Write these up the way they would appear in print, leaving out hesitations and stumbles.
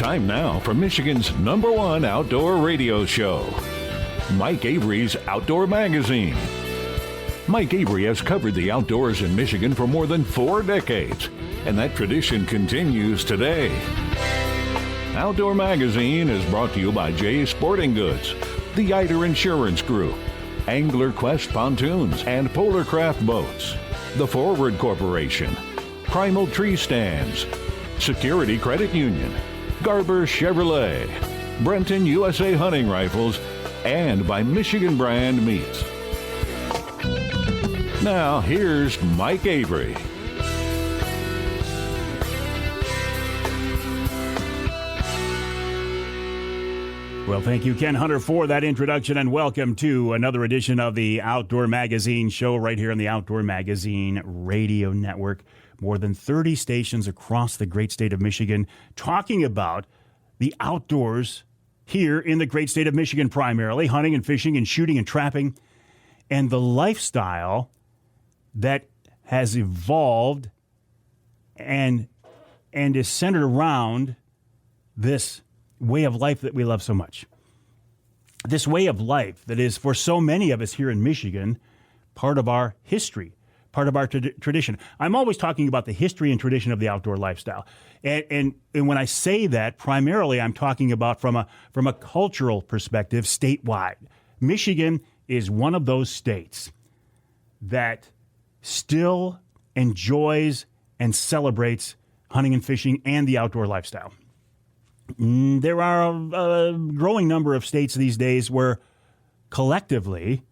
Time now for Michigan's #1 outdoor radio show, Mike Avery's Outdoor Magazine. Mike Avery has covered the outdoors in Michigan for more than 4 decades, and that tradition continues today. Outdoor Magazine is brought to you by Jay's Sporting Goods, the Eider Insurance Group, Angler Quest Pontoons and Polar Craft Boats, the Forward Corporation, Primal Tree Stands, Security Credit Union, Garber Chevrolet, Brenton USA Hunting Rifles, and by Michigan Brand Meats. Now, here's Mike Avery. Well, thank you, Ken Hunter, for that introduction, and welcome to another edition of the Outdoor Magazine show right here on the Outdoor Magazine Radio Network. More than 30 stations across the great state of Michigan talking about the outdoors here in the great state of Michigan, primarily hunting and fishing and shooting and trapping, and the lifestyle that has evolved and is centered around this way of life that we love so much. This way of life that is, for so many of us here in Michigan, part of our history, part of our tradition. I'm always talking about the history and tradition of the outdoor lifestyle. And when I say that, primarily I'm talking about from a cultural perspective, statewide. Michigan is one of those states that still enjoys and celebrates hunting and fishing and the outdoor lifestyle. There are a growing number of states these days where collectively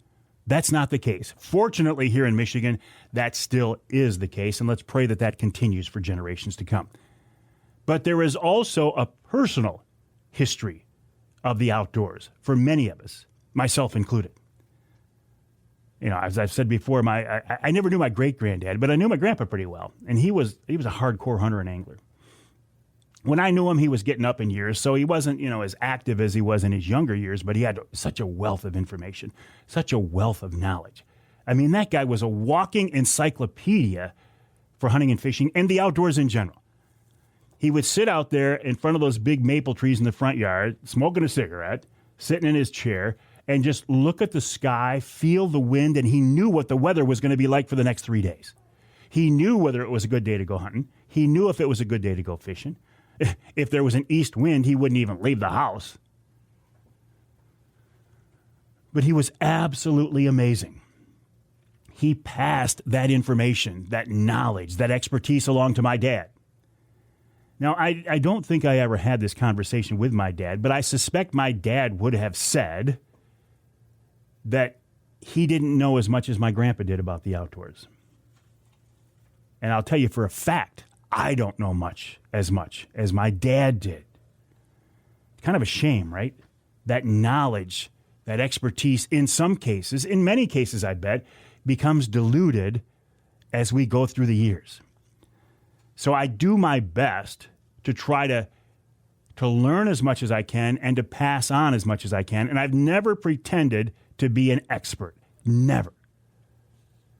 that's not the case. Fortunately, here in Michigan, that still is the case, and let's pray that that continues for generations to come. But there is also a personal history of the outdoors for many of us, myself included. You know, as I've said before, I never knew my great-granddad, but I knew my grandpa pretty well, and he was a hardcore hunter and angler. When I knew him, he was getting up in years, so he wasn't, as active as he was in his younger years, but he had such a wealth of information, such a wealth of knowledge. I mean, that guy was a walking encyclopedia for hunting and fishing and the outdoors in general. He would sit out there in front of those big maple trees in the front yard, smoking a cigarette, sitting in his chair, and just look at the sky, feel the wind, and he knew what the weather was going to be like for the next 3 days. He knew whether it was a good day to go hunting. He knew if it was a good day to go fishing. If there was an east wind, he wouldn't even leave the house. But he was absolutely amazing. He passed that information, that knowledge, that expertise along to my dad. Now, I don't think I ever had this conversation with my dad, but I suspect my dad would have said that he didn't know as much as my grandpa did about the outdoors. And I'll tell you for a fact, I don't know as much as my dad did. It's kind of a shame, right? That knowledge, that expertise, in some cases, in many cases, I bet, becomes diluted as we go through the years. So I do my best to try to learn as much as I can and to pass on as much as I can. And I've never pretended to be an expert. Never.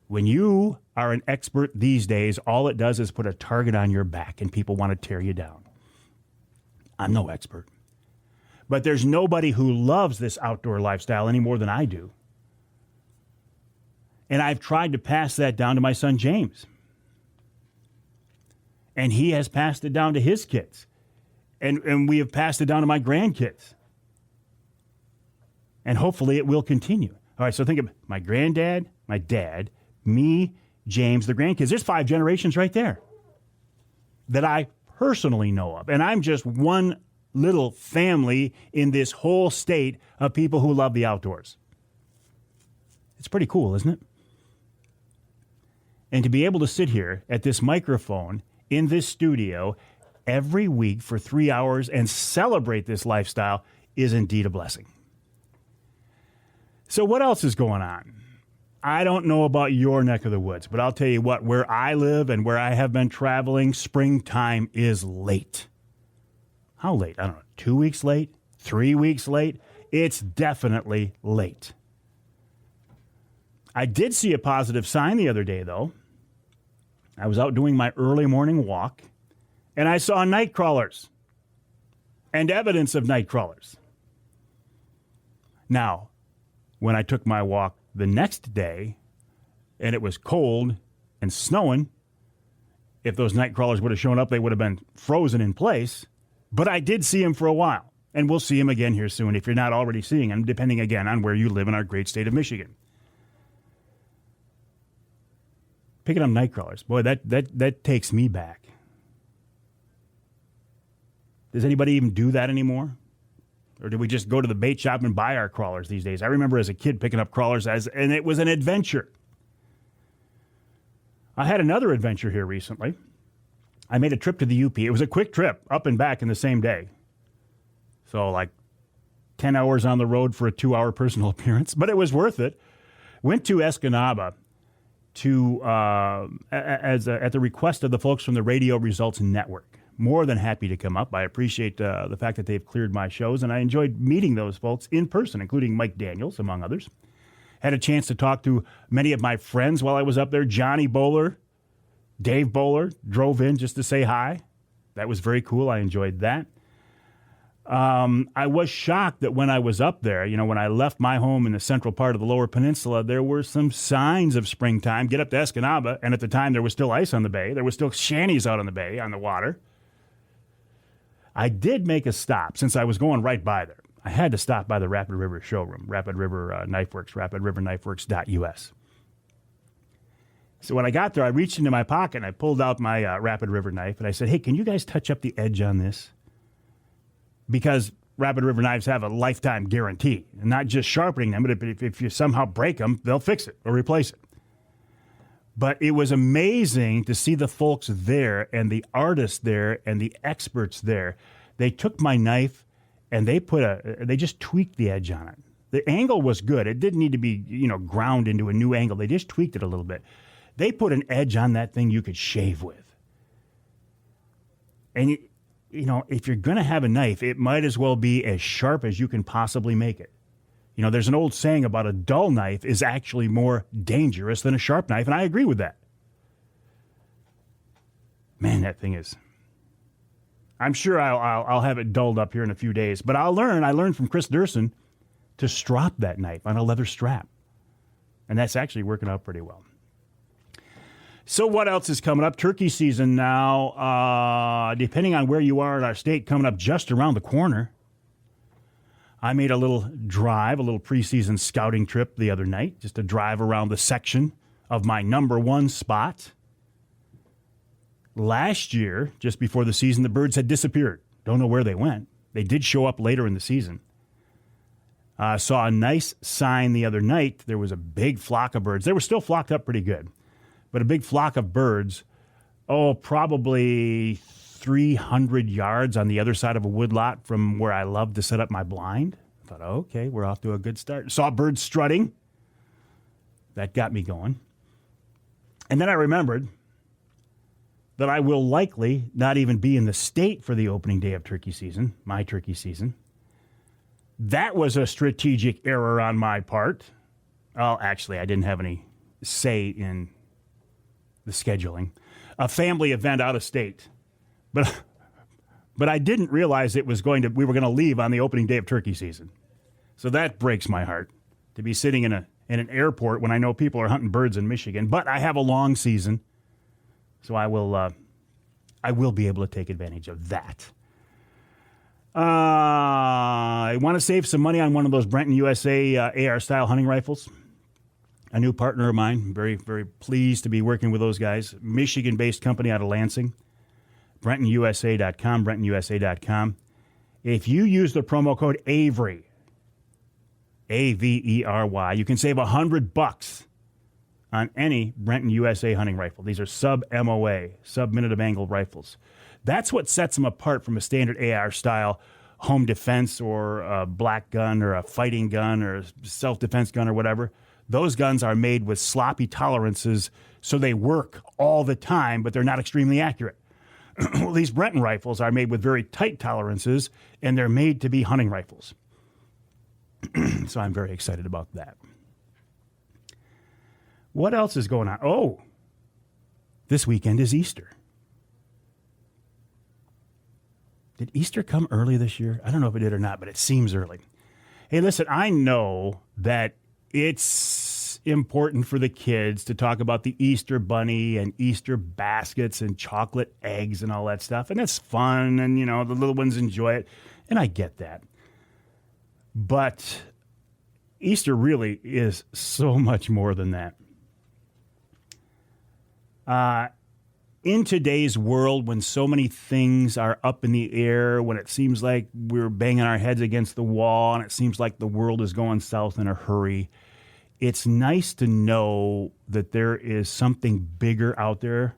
When you are an expert these days, all it does is put a target on your back and people want to tear you down. I'm no expert. But there's nobody who loves this outdoor lifestyle any more than I do. And I've tried to pass that down to my son, James. And he has passed it down to his kids. And we have passed it down to my grandkids. And hopefully it will continue. All right, so think of my granddad, my dad, me, James, the grandkids. There's 5 generations right there that I personally know of. And I'm just one little family in this whole state of people who love the outdoors. It's pretty cool, isn't it? And to be able to sit here at this microphone in this studio every week for 3 hours and celebrate this lifestyle is indeed a blessing. So what else is going on? I don't know about your neck of the woods, but I'll tell you what, where I live and where I have been traveling, springtime is late. How late? I don't know, 2 weeks late? 3 weeks late? It's definitely late. I did see a positive sign the other day, though. I was out doing my early morning walk, and I saw night crawlers. and evidence of night crawlers. Now, when I took my walk the next day and it was cold and snowing, if those night crawlers would have shown up, they would have been frozen in place. But I did see them for a while, and we'll see them again here soon if you're not already seeing them, depending again on where you live in our great state of Michigan. Picking up night crawlers, boy, that takes me back. Does anybody even do that anymore? Or do we just go to the bait shop and buy our crawlers these days? I remember as a kid picking up crawlers, and it was an adventure. I had another adventure here recently. I made a trip to the UP. It was a quick trip, up and back in the same day. So like 10 hours on the road for a 2-hour personal appearance, but it was worth it. Went to Escanaba at the request of the folks from the Radio Results Network. More than happy to come up. I appreciate the fact that they've cleared my shows, and I enjoyed meeting those folks in person, including Mike Daniels, among others. Had a chance to talk to many of my friends while I was up there. Johnny Bowler, Dave Bowler drove in just to say hi. That was very cool. I enjoyed that. I was shocked that when I was up there, when I left my home in the central part of the Lower Peninsula, there were some signs of springtime. Get up to Escanaba, and at the time there was still ice on the bay. There was still shanties out on the bay, on the water. I did make a stop since I was going right by there. I had to stop by the Rapid River showroom, Rapid River Knife Works, rapidriverknifeworks.us. So when I got there, I reached into my pocket and I pulled out my Rapid River knife and I said, hey, can you guys touch up the edge on this? Because Rapid River knives have a lifetime guarantee, and not just sharpening them, but if you somehow break them, they'll fix it or replace it. But it was amazing to see the folks there and the artists there and the experts there. They took my knife and they just tweaked the edge on it. The angle was good. It didn't need to be, ground into a new angle. They just tweaked it a little bit. They put an edge on that thing you could shave with. And, if you're going to have a knife, it might as well be as sharp as you can possibly make it. There's an old saying about a dull knife is actually more dangerous than a sharp knife, and I agree with that. Man, that thing is... I'm sure I'll have it dulled up here in a few days, but I'll learn. I learned from Chris Durson to strap that knife on a leather strap, and that's actually working out pretty well. So what else is coming up? Turkey season now, depending on where you are in our state, coming up just around the corner. I made a little drive, a little preseason scouting trip the other night, just to drive around the section of my number one spot. Last year, just before the season, the birds had disappeared. Don't know where they went. They did show up later in the season. Saw a nice sign the other night. There was a big flock of birds. They were still flocked up pretty good, but a big flock of birds, probably 300 yards on the other side of a woodlot from where I love to set up my blind. I thought, okay, we're off to a good start. Saw birds strutting. That got me going. And then I remembered that I will likely not even be in the state for the opening day of turkey season, my turkey season. That was a strategic error on my part. Well, actually, I didn't have any say in the scheduling. A family event out of state. But I didn't realize we were going to leave on the opening day of turkey season. So that breaks my heart to be sitting in an airport when I know people are hunting birds in Michigan. But I have a long season, so I will be able to take advantage of that. I want to save some money on one of those Brenton USA AR-style hunting rifles. A new partner of mine. Very, very pleased to be working with those guys. Michigan-based company out of Lansing. BrentonUSA.com, BrentonUSA.com. If you use the promo code Avery, Avery, you can save $100 on any Brenton USA hunting rifle. These are sub-MOA, sub-minute of angle rifles. That's what sets them apart from a standard AR-style home defense or a black gun or a fighting gun or a self-defense gun or whatever. Those guns are made with sloppy tolerances, so they work all the time, but they're not extremely accurate. Well, these Brenton rifles are made with very tight tolerances, and they're made to be hunting rifles. So I'm very excited about that. What else is going on? Oh, this weekend is Easter. Did Easter come early this year? I don't know if it did or not, but it seems early. Hey, listen, I know that it's important for the kids to talk about the Easter bunny and Easter baskets and chocolate eggs and all that stuff. And that's fun. And, the little ones enjoy it. And I get that. But Easter really is so much more than that. In today's world, when so many things are up in the air, when it seems like we're banging our heads against the wall and it seems like the world is going south in a hurry, it's nice to know that there is something bigger out there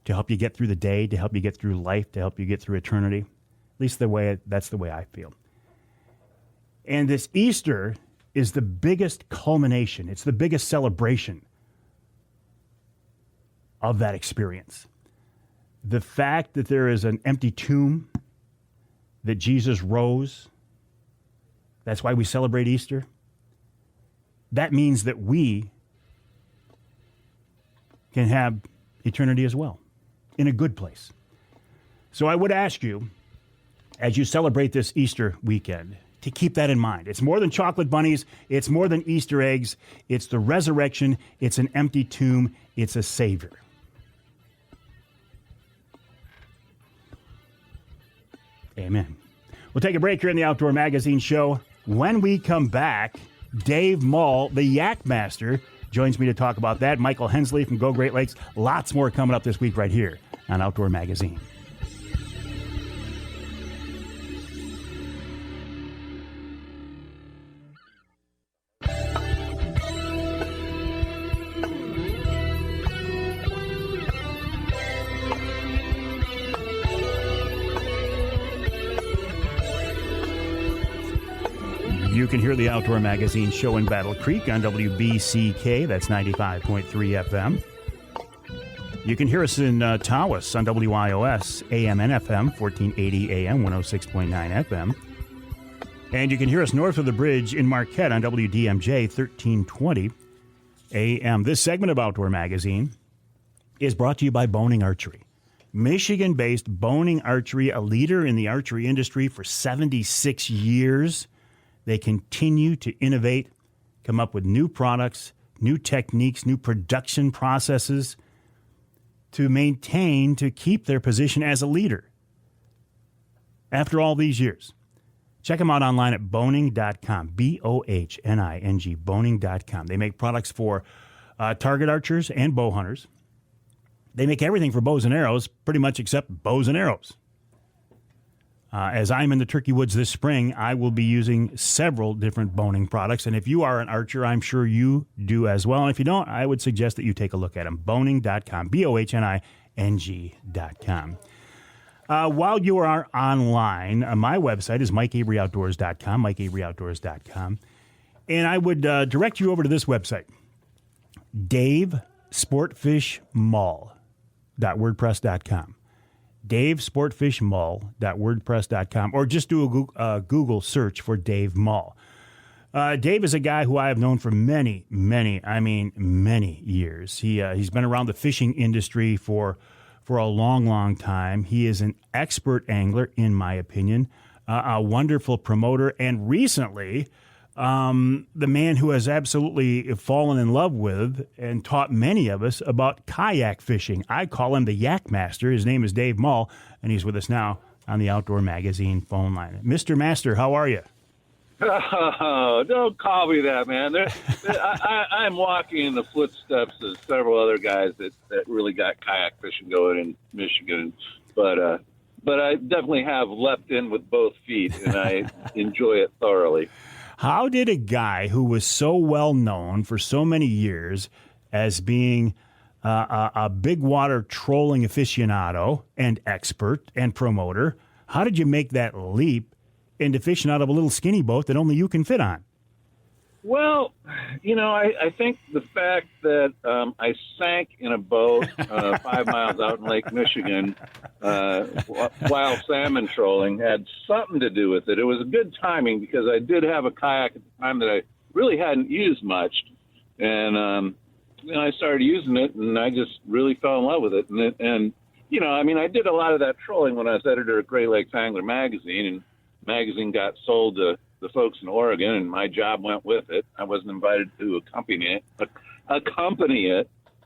to help you get through the day, to help you get through life, to help you get through eternity. At least that's the way I feel. And this Easter is the biggest culmination. It's the biggest celebration of that experience. The fact that there is an empty tomb, that Jesus rose, that's why we celebrate Easter. That means that we can have eternity as well, in a good place. So I would ask you, as you celebrate this Easter weekend, to keep that in mind. It's more than chocolate bunnies. It's more than Easter eggs. It's the resurrection. It's an empty tomb. It's a Savior. Amen. We'll take a break here in the Outdoor Magazine Show. When we come back, Dave Mull, the YakMaster, joins me to talk about that. Michael Hensley from Go Great Lakes. Lots more coming up this week right here on Outdoor Magazine. You can hear the Outdoor Magazine Show in Battle Creek on WBCK, that's 95.3 FM. You can hear us in Tawas on WIOS, AM and FM, 1480 AM, 106.9 FM. And you can hear us north of the bridge in Marquette on WDMJ, 1320 AM. This segment of Outdoor Magazine is brought to you by Boning Archery. Michigan-based Boning Archery, a leader in the archery industry for 76 years. They continue to innovate, come up with new products, new techniques, new production processes to keep their position as a leader after all these years. Check them out online at boning.com, B-O-H-N-I-N-G, boning.com. They make products for target archers and bow hunters. They make everything for bows and arrows, pretty much except bows and arrows. As I'm in the turkey woods this spring, I will be using several different boning products. And if you are an archer, I'm sure you do as well. And if you don't, I would suggest that you take a look at them. Boning.com, BOHNING.com. While you are online, my website is MikeAveryOutdoors.com, MikeAveryOutdoors.com. And I would direct you over to this website, DaveSportfishMull.wordpress.com. DaveSportfishMull.wordpress.com, or just do a Google search for Dave Mull. Dave is a guy who I have known for many years. He's been around the fishing industry for a long, long time. He is an expert angler, in my opinion, a wonderful promoter, and recently the man who has absolutely fallen in love with and taught many of us about kayak fishing. I call him the YakMaster. His name is Dave Mull, and he's with us now on the Outdoor Magazine phone line. Mr. Master, how are you? Oh, don't call me that, man. I'm walking in the footsteps of several other guys that really got kayak fishing going in Michigan. But I definitely have leapt in with both feet, and I enjoy it thoroughly. How did a guy who was so well known for so many years as being a big water trolling aficionado and expert and promoter, how did you make that leap into fishing out of a little skinny boat that only you can fit on? Well, I think the fact that I sank in a boat 5 miles out in Lake Michigan while salmon trolling had something to do with it. It was a good timing because I did have a kayak at the time that I really hadn't used much. And I started using it, and I just really fell in love with it. And I mean, I did a lot of that trolling when I was editor at Great Lakes Angler Magazine, and magazine got sold to the folks in Oregon, and my job went with it. I wasn't invited to accompany it.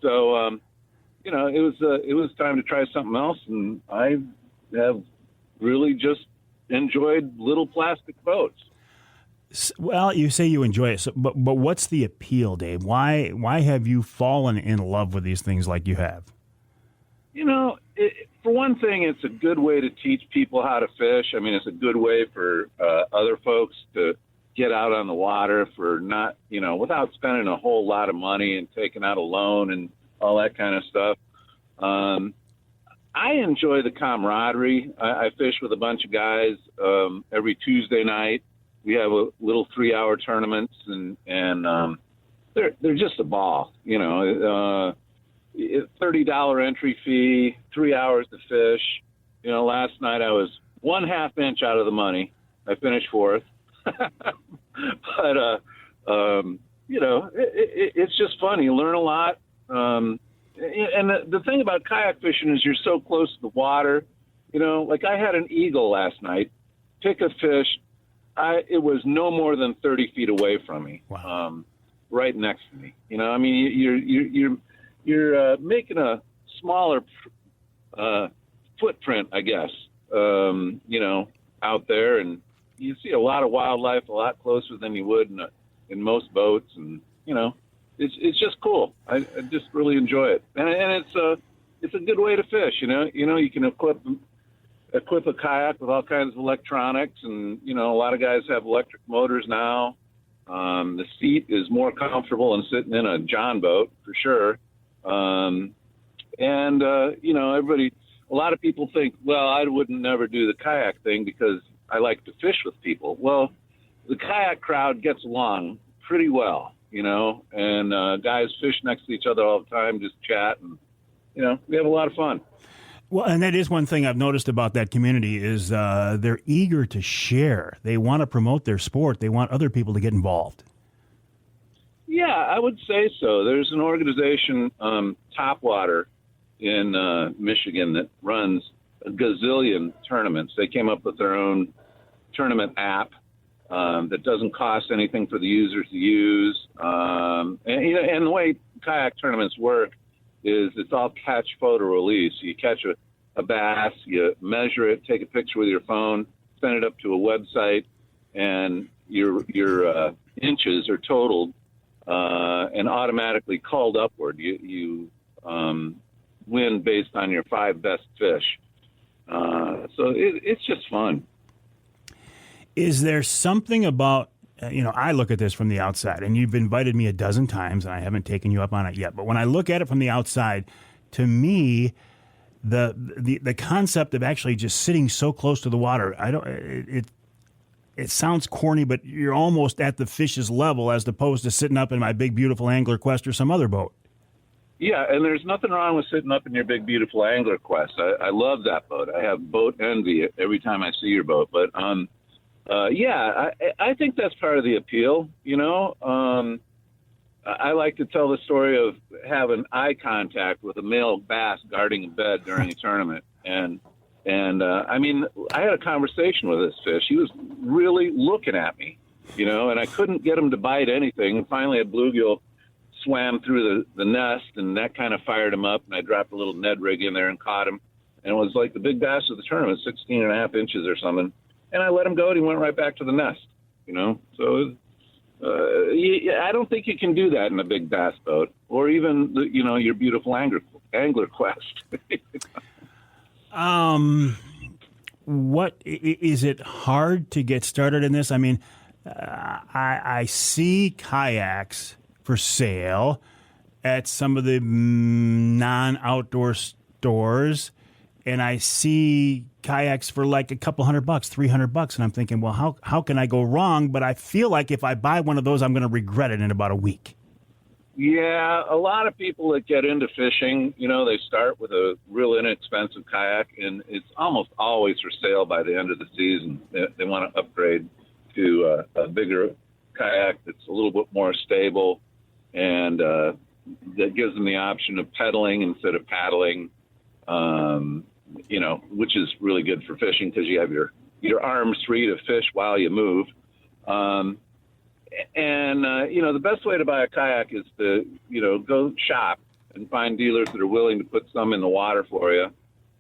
So, it was time to try something else, and I have really just enjoyed little plastic boats. Well, you say you enjoy it, but what's the appeal, Dave? Why have you fallen in love with these things like you have? For one thing, it's a good way to teach people how to fish. I mean, it's a good way for other folks to get out on the water for not, without spending a whole lot of money and taking out a loan and all that kind of stuff. I enjoy the camaraderie. I fish with a bunch of guys every Tuesday night. We have a little 3-hour tournaments, and they're just a ball. $30 entry fee, 3 hours to fish. Last night I was 1/2 inch out of the money. I finished 4th, but it's just fun. You learn a lot. And the thing about kayak fishing is you're so close to the water. Like I had an eagle last night, pick a fish. It was no more than 30 feet away from me. Wow. Right next to me. I mean, you're making a smaller footprint, I guess, out there, and you see a lot of wildlife a lot closer than you would in most boats, and it's just cool. I just really enjoy it, and it's a good way to fish. You can equip a kayak with all kinds of electronics, and a lot of guys have electric motors now. The seat is more comfortable than sitting in a John boat for sure. Everybody, a lot of people think, well, I wouldn't never do the kayak thing because I like to fish with people. Well, the kayak crowd gets along pretty well, and guys fish next to each other all the time, just chat, and, we have a lot of fun. Well, and that is one thing I've noticed about that community is they're eager to share. They want to promote their sport. They want other people to get involved. Yeah, I would say so. There's an organization, Topwater, in Michigan that runs a gazillion tournaments. They came up with their own tournament app that doesn't cost anything for the users to use. And the way kayak tournaments work is it's all catch, photo, release. You catch a bass, you measure it, take a picture with your phone, send it up to a website, and your inches are totaled and automatically called upward. You win based on your 5 best fish. So it's just fun. Is there something about, I look at this from the outside, and you've invited me a dozen times, and I haven't taken you up on it yet. But when I look at it from the outside, to me, the concept of actually just sitting so close to the water, it sounds corny, but you're almost at the fish's level as opposed to sitting up in my Big Beautiful Angler Quest or some other boat. Yeah, and there's nothing wrong with sitting up in your Big Beautiful Angler Quest. I love that boat. I have boat envy every time I see your boat. But, I think that's part of the appeal, I like to tell the story of having eye contact with a male bass guarding a bed during a tournament. And I had a conversation with this fish. He was really looking at me, and I couldn't get him to bite anything. And finally, a bluegill swam through the nest, and that kind of fired him up. And I dropped a little Ned Rigging in there and caught him. And it was like the big bass of the tournament, 16.5 inches or something. And I let him go, and he went right back to the nest, So I don't think you can do that in a big bass boat or even, your beautiful angler Quest. What is it hard to get started in this? I mean, I see kayaks for sale at some of the non-outdoor stores, and I see kayaks for like a couple $100, $300, and I'm thinking, well, how can I go wrong? But I feel like if I buy one of those, I'm going to regret it in about a week. Yeah, a lot of people that get into fishing, they start with a real inexpensive kayak, and it's almost always for sale by the end of the season. They want to upgrade to a bigger kayak that's a little bit more stable, and that gives them the option of pedaling instead of paddling. which is really good for fishing because you have your arms free to fish while you move. The best way to buy a kayak is to, go shop and find dealers that are willing to put some in the water for you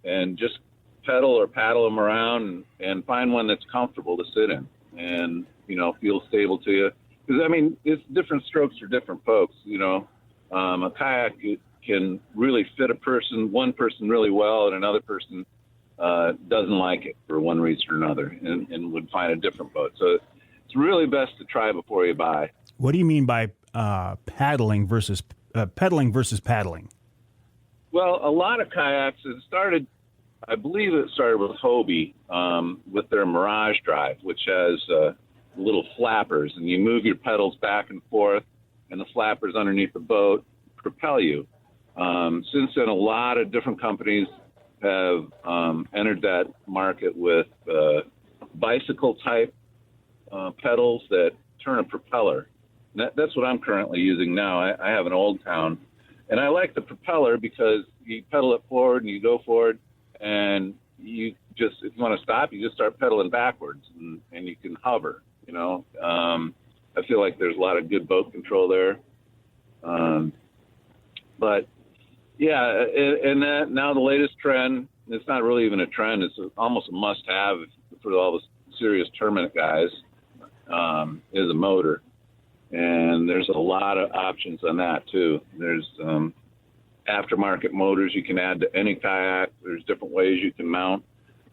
and just pedal or paddle them around and find one that's comfortable to sit in and, feel stable to you. Because, it's different strokes for different folks, A kayak can really fit one person really well, and another person doesn't like it for one reason or another and would find a different boat. So it's really best to try before you buy. What do you mean by pedaling versus paddling? Well, a lot of kayaks, I believe it started with Hobie with their Mirage Drive, which has little flappers, and you move your pedals back and forth, and the flappers underneath the boat propel you. Since then, a lot of different companies have entered that market with bicycle-type pedals that turn a propeller. That's what I'm currently using now. I have an Old Town, and I like the propeller because you pedal it forward and you go forward, and you just, if you want to stop, you just start pedaling backwards, and you can hover. I feel like there's a lot of good boat control there. But yeah, and that now the latest trend, it's not really even a trend, it's almost a must-have for all the serious tournament guys, is a motor. And there's a lot of options on that too. There's aftermarket motors you can add to any kayak. There's different ways you can mount,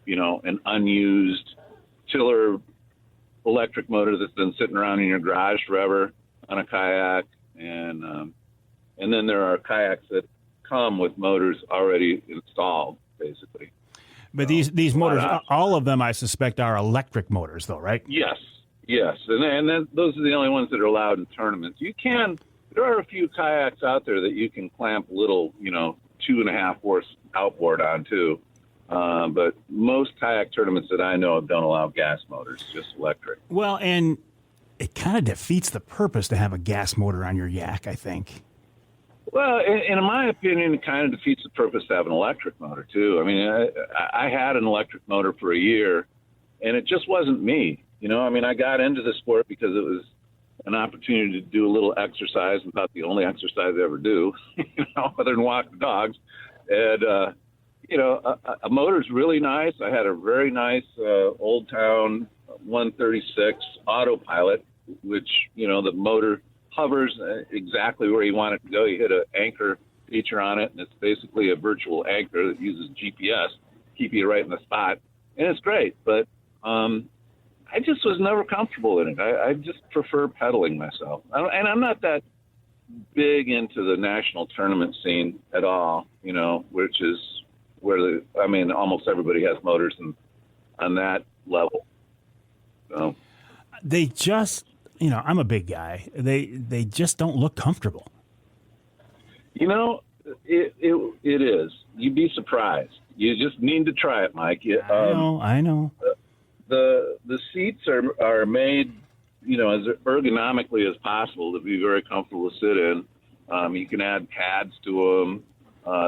an unused tiller electric motor that's been sitting around in your garage forever on a kayak. And then there are kayaks that come with motors already installed, basically. But these motors, all of them, I suspect, are electric motors, though, right? Yes. And then those are the only ones that are allowed in tournaments. There are a few kayaks out there that you can clamp little, 2.5 horse outboard on too. But most kayak tournaments that I know of don't allow gas motors, just electric. Well, and it kind of defeats the purpose to have a gas motor on your yak, I think. Well, in my opinion, it kind of defeats the purpose to have an electric motor, too. I had an electric motor for a year, and it just wasn't me. I got into the sport because it was an opportunity to do a little exercise, about the only exercise I ever do, other than walk the dogs. And, a motor's really nice. I had a very nice Old Town 136 autopilot, which, the motor hovers exactly where you want it to go. You hit an anchor feature on it, and it's basically a virtual anchor that uses GPS to keep you right in the spot. And it's great, but I just was never comfortable in it. I just prefer pedaling myself. And I'm not that big into the national tournament scene at all, which is where almost everybody has motors on that level. So they just, I'm a big guy. They just don't look comfortable. It is. You'd be surprised. You just need to try it, Mike. I know. The seats are made, as ergonomically as possible to be very comfortable to sit in. You can add pads to them.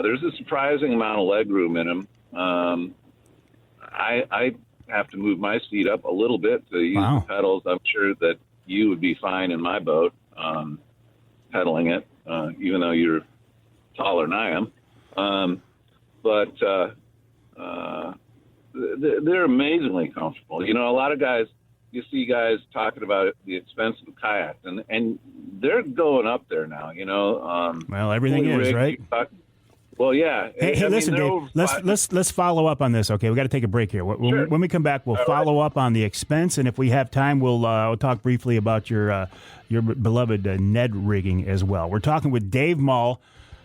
There's a surprising amount of leg room in them. I have to move my seat up a little bit to use the pedals. I'm sure that you would be fine in my boat pedaling it, even though you're taller than I am. But they're amazingly comfortable. A lot of guys, you see guys talking about the expense of a kayak, and they're going up there now. Well, everything is, right? Well, yeah. Hey, listen, Dave. Let's follow up on this. Okay, we got to take a break here. Sure. When we come back, we'll follow up on the expense, and if we have time, we'll talk briefly about your beloved Ned Rigging as well. We're talking with Dave Mull.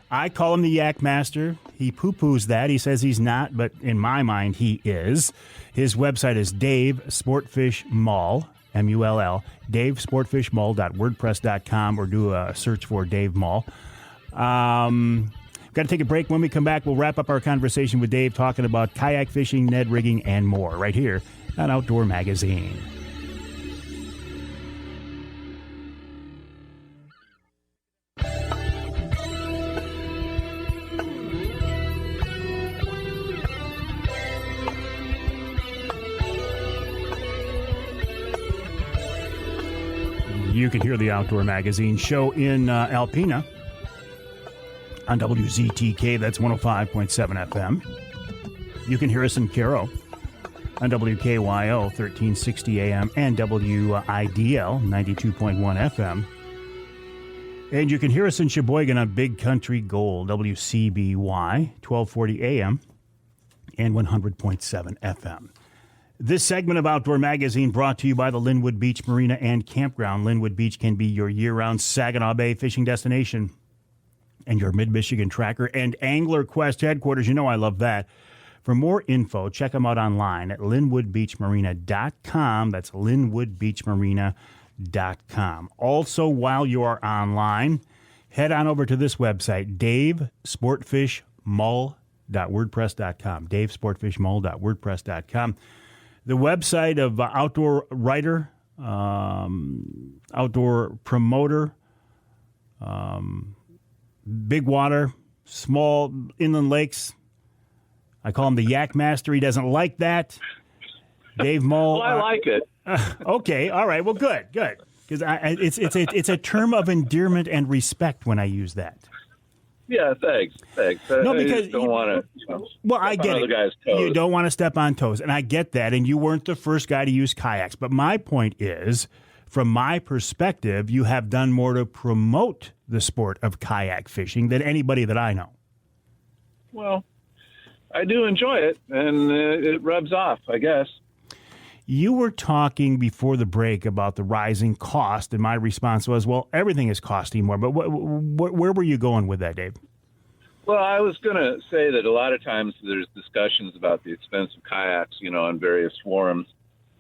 I call him the YakMaster. He poo-poos that. He says he's not, but in my mind, he is. His website is Dave Sportfish Mull, M-U-L-L, davesportfishmull.wordpress.com, or do a search for Dave Mull. Got to take a break. When we come back, we'll wrap up our conversation with Dave talking about kayak fishing, Ned rigging, and more right here on Outdoor Magazine. You can hear the Outdoor Magazine show in Alpena on WZTK, that's 105.7 FM. You can hear us in Caro on WKYO, 1360 AM, and WIDL, 92.1 FM. And you can hear us in Sheboygan on Big Country Gold, WCBY, 1240 AM, and 100.7 FM. This segment of Outdoor Magazine brought to you by the Linwood Beach Marina and Campground. Linwood Beach can be your year-round Saginaw Bay fishing destination and your Mid-Michigan Tracker and Angler Quest headquarters. You know I love that. For more info, check them out online at linwoodbeachmarina.com. That's linwoodbeachmarina.com. Also, while you are online, head on over to this website, davesportfishmull.wordpress.com. davesportfishmull.wordpress.com. The website of outdoor writer, outdoor promoter, big water, small inland lakes. I call him the YakMaster. He doesn't like that. Dave Mull. Well, I like it. Okay, all right. Well, good. Because it's a term of endearment and respect when I use that. Yeah, thanks. No, because I just don't want to. Well, I get it. Guys' toes. You don't want to step on toes, and I get that. And you weren't the first guy to use kayaks. But my point is, from my perspective, you have done more to promote the sport of kayak fishing than anybody that I know. Well, I do enjoy it, and it rubs off, I guess. You were talking before the break about the rising cost, and my response was, well, everything is costing more. But where were you going with that, Dave? Well, I was going to say that a lot of times there's discussions about the expense of kayaks, on various forums,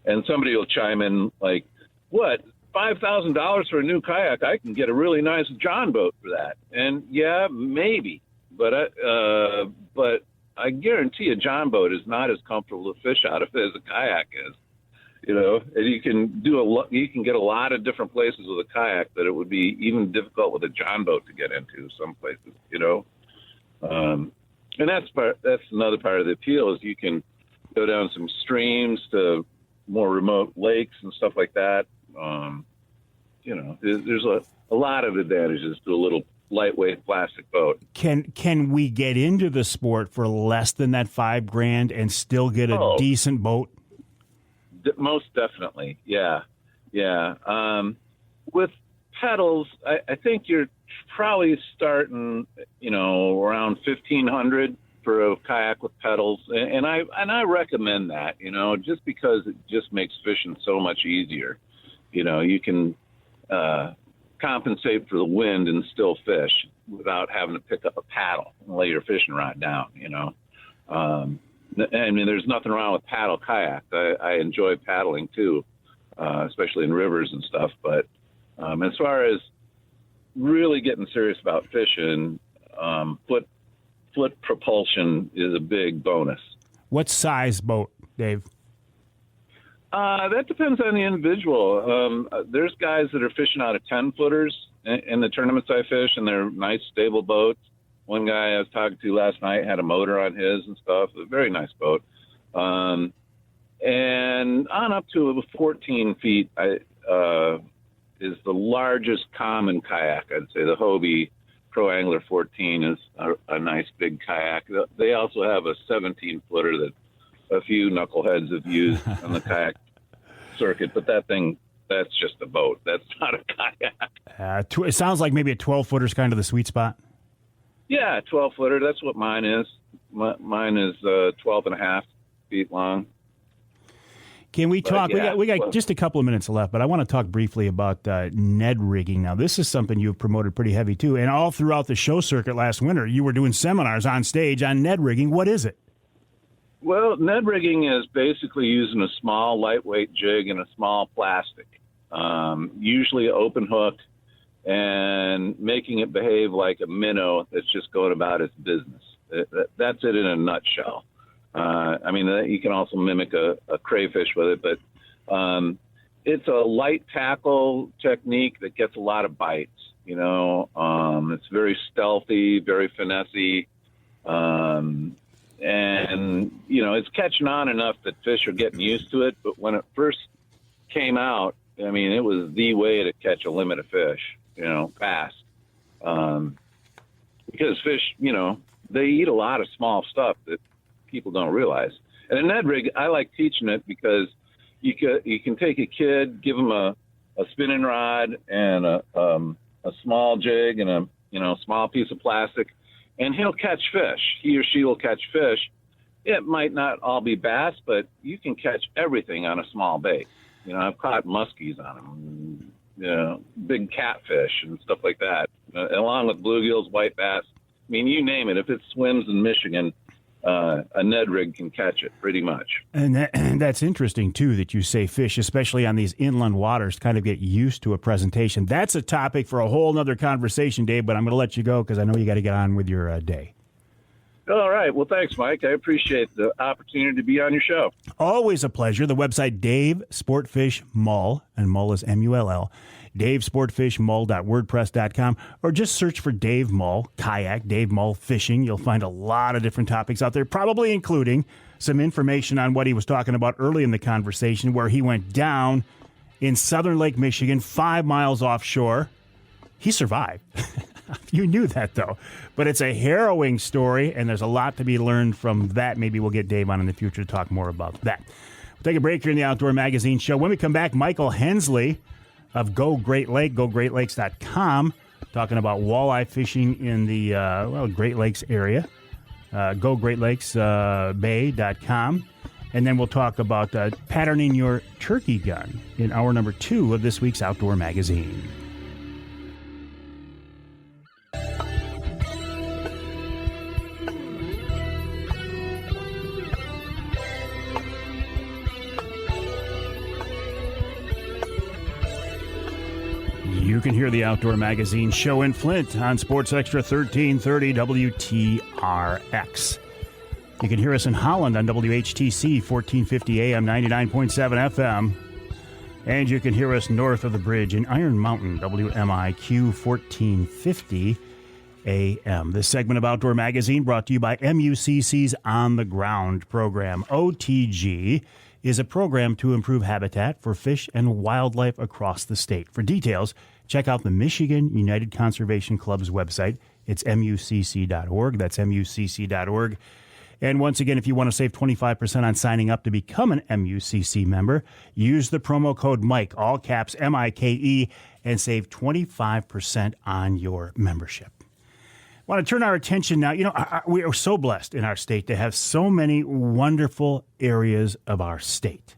and somebody will chime in like, what, $5,000 for a new kayak? I can get a really nice John boat for that. And yeah, maybe, but I guarantee a John boat is not as comfortable to fish out of as a kayak is. And you can you can get a lot of different places with a kayak that it would be even difficult with a John boat to get into some places, and that's another part of the appeal is you can go down some streams to more remote lakes and stuff like that. There's a lot of advantages to a little lightweight plastic boat. Can we get into the sport for less than that $5,000 and still get a decent boat? Most definitely, yeah. With pedals, I think you're probably starting, around $1,500 for a kayak with pedals, and I recommend that, just because it just makes fishing so much easier. You can compensate for the wind and still fish without having to pick up a paddle and lay your fishing rod down. I mean, there's nothing wrong with paddle kayak. I enjoy paddling too, especially in rivers and stuff. But as far as really getting serious about fishing, foot propulsion is a big bonus. What size boat, Dave? That depends on the individual. There's guys that are fishing out of 10-footers in the tournaments I fish, and they're nice, stable boats. One guy I was talking to last night had a motor on his and stuff. A very nice boat. And on up to 14 feet is the largest common kayak. I'd say the Hobie Pro Angler 14 is a nice big kayak. They also have a 17-footer that a few knuckleheads have used on the kayak circuit, but that's just a boat. That's not a kayak. It sounds like maybe a 12-footer is kind of the sweet spot. Yeah, 12-footer. That's what mine is. Mine is 12 and a half feet long. Can we talk? Yeah, we got just a couple of minutes left, but I want to talk briefly about Ned Rigging. Now, this is something you've promoted pretty heavy, too. And all throughout the show circuit last winter, you were doing seminars on stage on Ned Rigging. What is it? Well, Ned Rigging is basically using a small, lightweight jig and a small plastic, usually open hook, and making it behave like a minnow that's just going about its business. That's it in a nutshell. I mean, you can also mimic a crayfish with it, but it's a light tackle technique that gets a lot of bites. It's very stealthy, very finessey, and it's catching on enough that fish are getting used to it. But when it first came out, I mean, it was the way to catch a limit of fish, fast. Because fish, they eat a lot of small stuff that people don't realize. And in Ned Rig, I like teaching it because you can take a kid, give him a spinning rod and a small jig and a small piece of plastic, and he'll catch fish. He or she will catch fish. It might not all be bass, but you can catch everything on a small bait. I've caught muskies on them, big catfish and stuff like that, along with bluegills, white bass. I mean, you name it. If it swims in Michigan, a Ned rig can catch it pretty much. And that's interesting, too, that you say fish, especially on these inland waters, kind of get used to a presentation. That's a topic for a whole other conversation, Dave, but I'm going to let you go because I know you got to get on with your day. All right. Well, thanks, Mike. I appreciate the opportunity to be on your show. Always a pleasure. The website, Dave Sportfish Mull, and Mull is Mull, davesportfishmull.wordpress.com, or just search for Dave Mull, kayak, Dave Mull fishing. You'll find a lot of different topics out there, probably including some information on what he was talking about early in the conversation, where he went down in southern Lake Michigan, 5 miles offshore. He survived. You knew that, though. But it's a harrowing story, and there's a lot to be learned from that. Maybe we'll get Dave on in the future to talk more about that. We'll take a break here in the Outdoor Magazine Show. When we come back, Michael Hensley of Go Great Lake, GoGreatLakes.com, talking about walleye fishing in the Great Lakes area. GoGreatLakesBay.com. And then we'll talk about patterning your turkey gun in hour number 2 of this week's Outdoor Magazine. You can hear the Outdoor Magazine Show in Flint on Sports Extra 1330 WTRX. You can hear us in Holland on WHTC 1450 AM, 99.7 FM. And you can hear us north of the bridge in Iron Mountain, WMIQ 1450 AM. This segment of Outdoor Magazine brought to you by MUCC's On the Ground program. OTG is a program to improve habitat for fish and wildlife across the state. For details, check out the Michigan United Conservation Club's website. It's mucc.org. That's mucc.org. And once again, if you want to save 25% on signing up to become an MUCC member, use the promo code Mike, all caps MIKE, and save 25% on your membership. I want to turn our attention now. We are so blessed in our state to have so many wonderful areas of our state.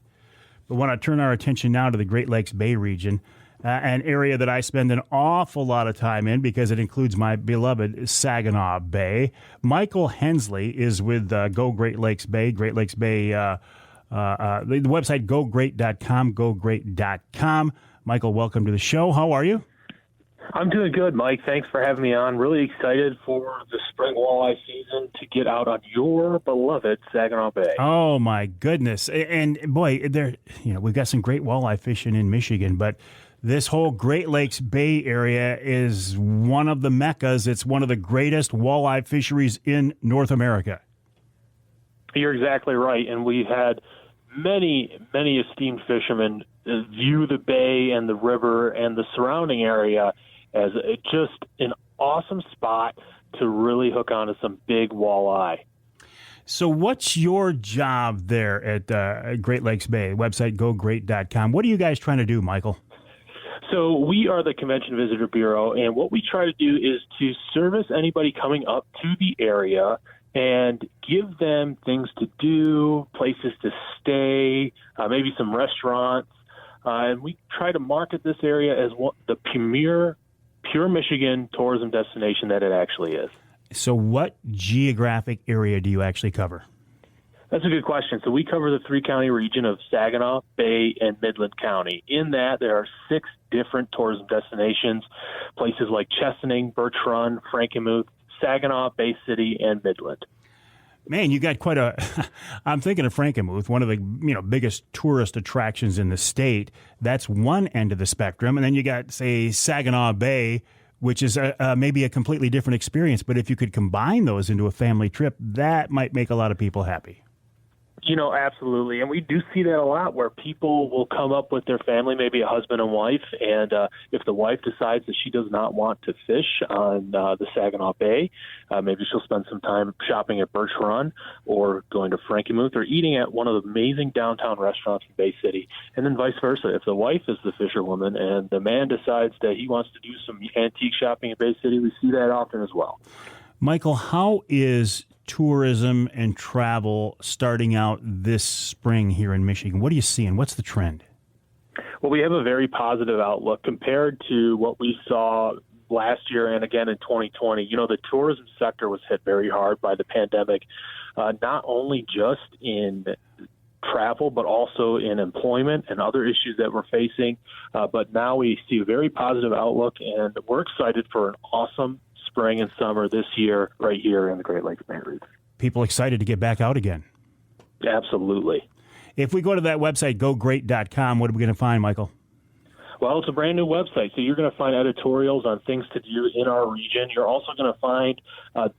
We want to turn our attention now to the Great Lakes Bay region, an area that I spend an awful lot of time in because it includes my beloved Saginaw Bay. Michael Hensley is with Go Great Lakes Bay, Great Lakes Bay, the website gogreat.com, gogreat.com. Michael, welcome to the show. How are you? I'm doing good, Mike. Thanks for having me on. Really excited for the spring walleye season to get out on your beloved Saginaw Bay. Oh, my goodness. And, boy, we've got some great walleye fishing in Michigan, but this whole Great Lakes Bay area is one of the meccas. It's one of the greatest walleye fisheries in North America. You're exactly right. And we've had many, many esteemed fishermen view the bay and the river and the surrounding area as just an awesome spot to really hook onto some big walleye. So what's your job there at Great Lakes Bay? Website gogreat.com. What are you guys trying to do, Michael? So we are the Convention Visitor Bureau, and what we try to do is to service anybody coming up to the area and give them things to do, places to stay, maybe some restaurants. And we try to market this area as the premier pure Michigan tourism destination that it actually is. So what geographic area do you actually cover? That's a good question. So we cover the 3-county region of Saginaw, Bay, and Midland County. In that, there are 6 different tourism destinations, places like Chesaning, Birch Run, Frankenmuth, Saginaw, Bay City, and Midland. Man, you got quite a – I'm thinking of Frankenmuth, one of the biggest tourist attractions in the state. That's one end of the spectrum. And then you got, say, Saginaw Bay, which is maybe a completely different experience. But if you could combine those into a family trip, that might make a lot of people happy. Absolutely. And we do see that a lot where people will come up with their family, maybe a husband and wife, and if the wife decides that she does not want to fish on the Saginaw Bay, maybe she'll spend some time shopping at Birch Run or going to Frankenmuth or eating at one of the amazing downtown restaurants in Bay City, and then vice versa. If the wife is the fisherwoman and the man decides that he wants to do some antique shopping in Bay City, we see that often as well. Michael, how is tourism and travel starting out this spring here in Michigan? What are you seeing? What's the trend? Well, we have a very positive outlook compared to what we saw last year and again in 2020. The tourism sector was hit very hard by the pandemic, not only just in travel, but also in employment and other issues that we're facing. But now we see a very positive outlook, and we're excited for an awesome spring and summer this year right here in the Great Lakes Bay region. People excited to get back out again. Absolutely. If we go to that website, gogreat.com, what are we going to find, Michael? Well, it's a brand new website, so you're going to find editorials on things to do in our region. You're also going to find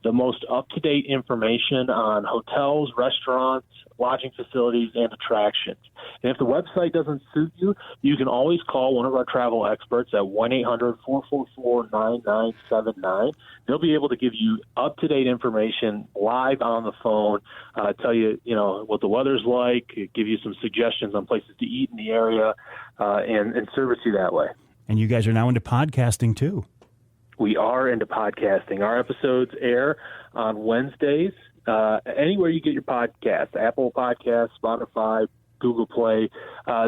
the most up-to-date information on hotels, restaurants, lodging facilities, and attractions. And if the website doesn't suit you, you can always call one of our travel experts at 1-800-444-9979. They'll be able to give you up-to-date information live on the phone, tell you, what the weather's like, give you some suggestions on places to eat in the area, and service you that way. And you guys are now into podcasting, too. We are into podcasting. Our episodes air on Wednesdays, anywhere you get your podcast, Apple Podcasts, Spotify, Google Play.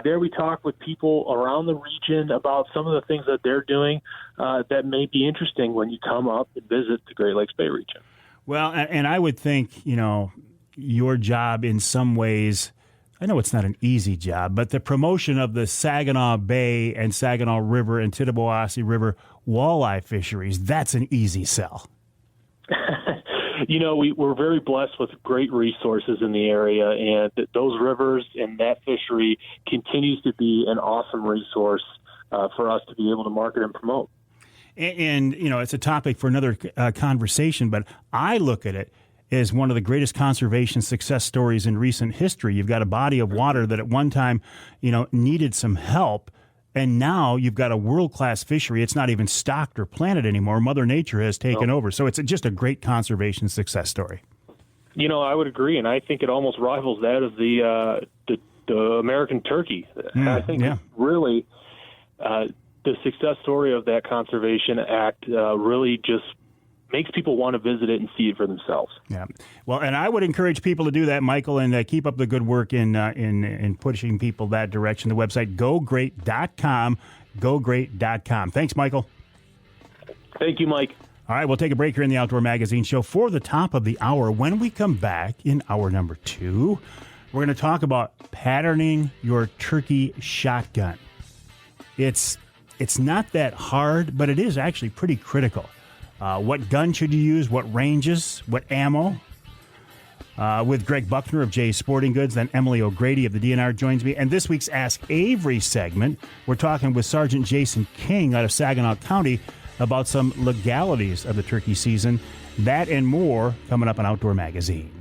There we talk with people around the region about some of the things that they're doing that may be interesting when you come up and visit the Great Lakes Bay region. Well, and I would think, your job in some ways, I know it's not an easy job, but the promotion of the Saginaw Bay and Saginaw River and Tittabawassee River walleye fisheries, that's an easy sell. We're very blessed with great resources in the area, and those rivers and that fishery continues to be an awesome resource for us to be able to market and promote. And it's a topic for another conversation, but I look at it as one of the greatest conservation success stories in recent history. You've got a body of water that at one time, needed some help, and now you've got a world-class fishery. It's not even stocked or planted anymore. Mother Nature has taken over. So it's just a great conservation success story. I would agree, and I think it almost rivals that of the American turkey. I think really the success story of that Conservation Act really just makes people want to visit it and see it for themselves. Yeah. Well, and I would encourage people to do that, Michael, and keep up the good work in pushing people that direction. The website, gogreat.com, gogreat.com. Thanks, Michael. Thank you, Mike. All right, we'll take a break here in the Outdoor Magazine Show for the top of the hour. When we come back in hour number 2, we're going to talk about patterning your turkey shotgun. It's not that hard, but it is actually pretty critical. What gun should you use? What ranges? What ammo? With Greg Buckner of Jay's Sporting Goods, then Emilie O'Grady of the DNR joins me. And this week's Ask Avery segment, we're talking with Sergeant Jason King out of Saginaw County about some legalities of the turkey season. That and more coming up on Outdoor Magazine.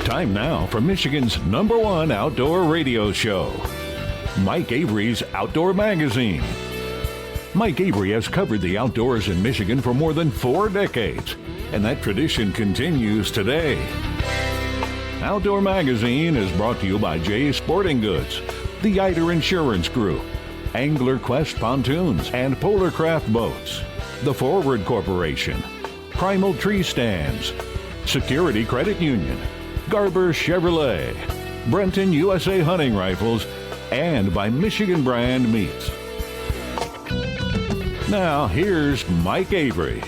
Time now for Michigan's #1 outdoor radio show, Mike Avery's Outdoor Magazine. Mike Avery has covered the outdoors in Michigan for more than 4 decades, and that tradition continues today. Outdoor Magazine is brought to you by Jay's Sporting Goods, the Eider Insurance Group, Angler Quest Pontoons and Polarcraft Boats, the Forward Corporation, Primal Tree Stands, Security Credit Union, Garber Chevrolet, Brenton USA Hunting Rifles, and by Michigan Brand Meats. Now, here's Mike Avery.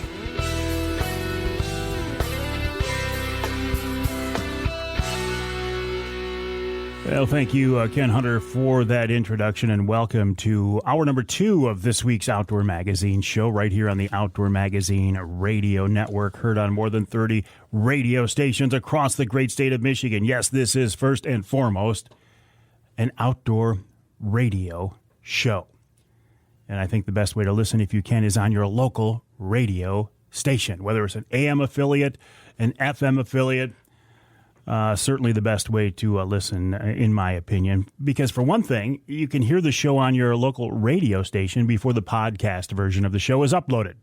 Well, thank you, Ken Hunter, for that introduction, and welcome to hour number 2 of this week's Outdoor Magazine show right here on the Outdoor Magazine Radio Network, heard on more than 30 radio stations across the great state of Michigan. Yes, this is first and foremost an outdoor radio show. And I think the best way to listen, if you can, is on your local radio station, whether it's an AM affiliate, an FM affiliate. Certainly the best way to listen, in my opinion, because for one thing, you can hear the show on your local radio station before the podcast version of the show is uploaded.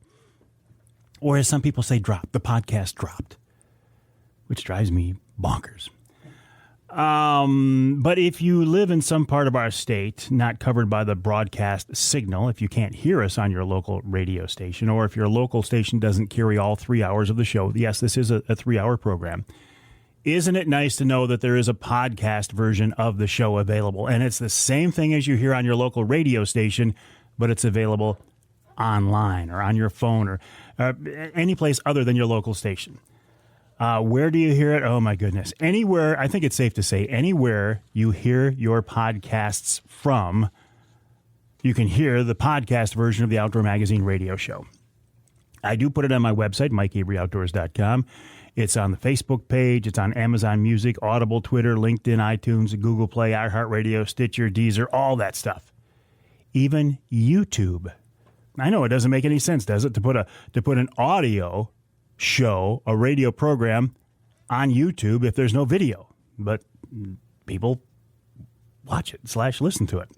Or as some people say, the podcast dropped, which drives me bonkers. But if you live in some part of our state not covered by the broadcast signal, if you can't hear us on your local radio station, or if your local station doesn't carry all 3 hours of the show, yes, this is a 3-hour program. Isn't it nice to know that there is a podcast version of the show available? And it's the same thing as you hear on your local radio station, but it's available online or on your phone or any place other than your local station. Where do you hear it? Oh, my goodness. Anywhere, I think it's safe to say, anywhere you hear your podcasts from, you can hear the podcast version of the Outdoor Magazine radio show. I do put it on my website, MikeAveryOutdoors.com. It's on the Facebook page. It's on Amazon Music, Audible, Twitter, LinkedIn, iTunes, Google Play, iHeartRadio, Stitcher, Deezer, all that stuff. Even YouTube. I know it doesn't make any sense, does it, to put an audio show, a radio program on YouTube if there's no video, but people watch it / listen to it.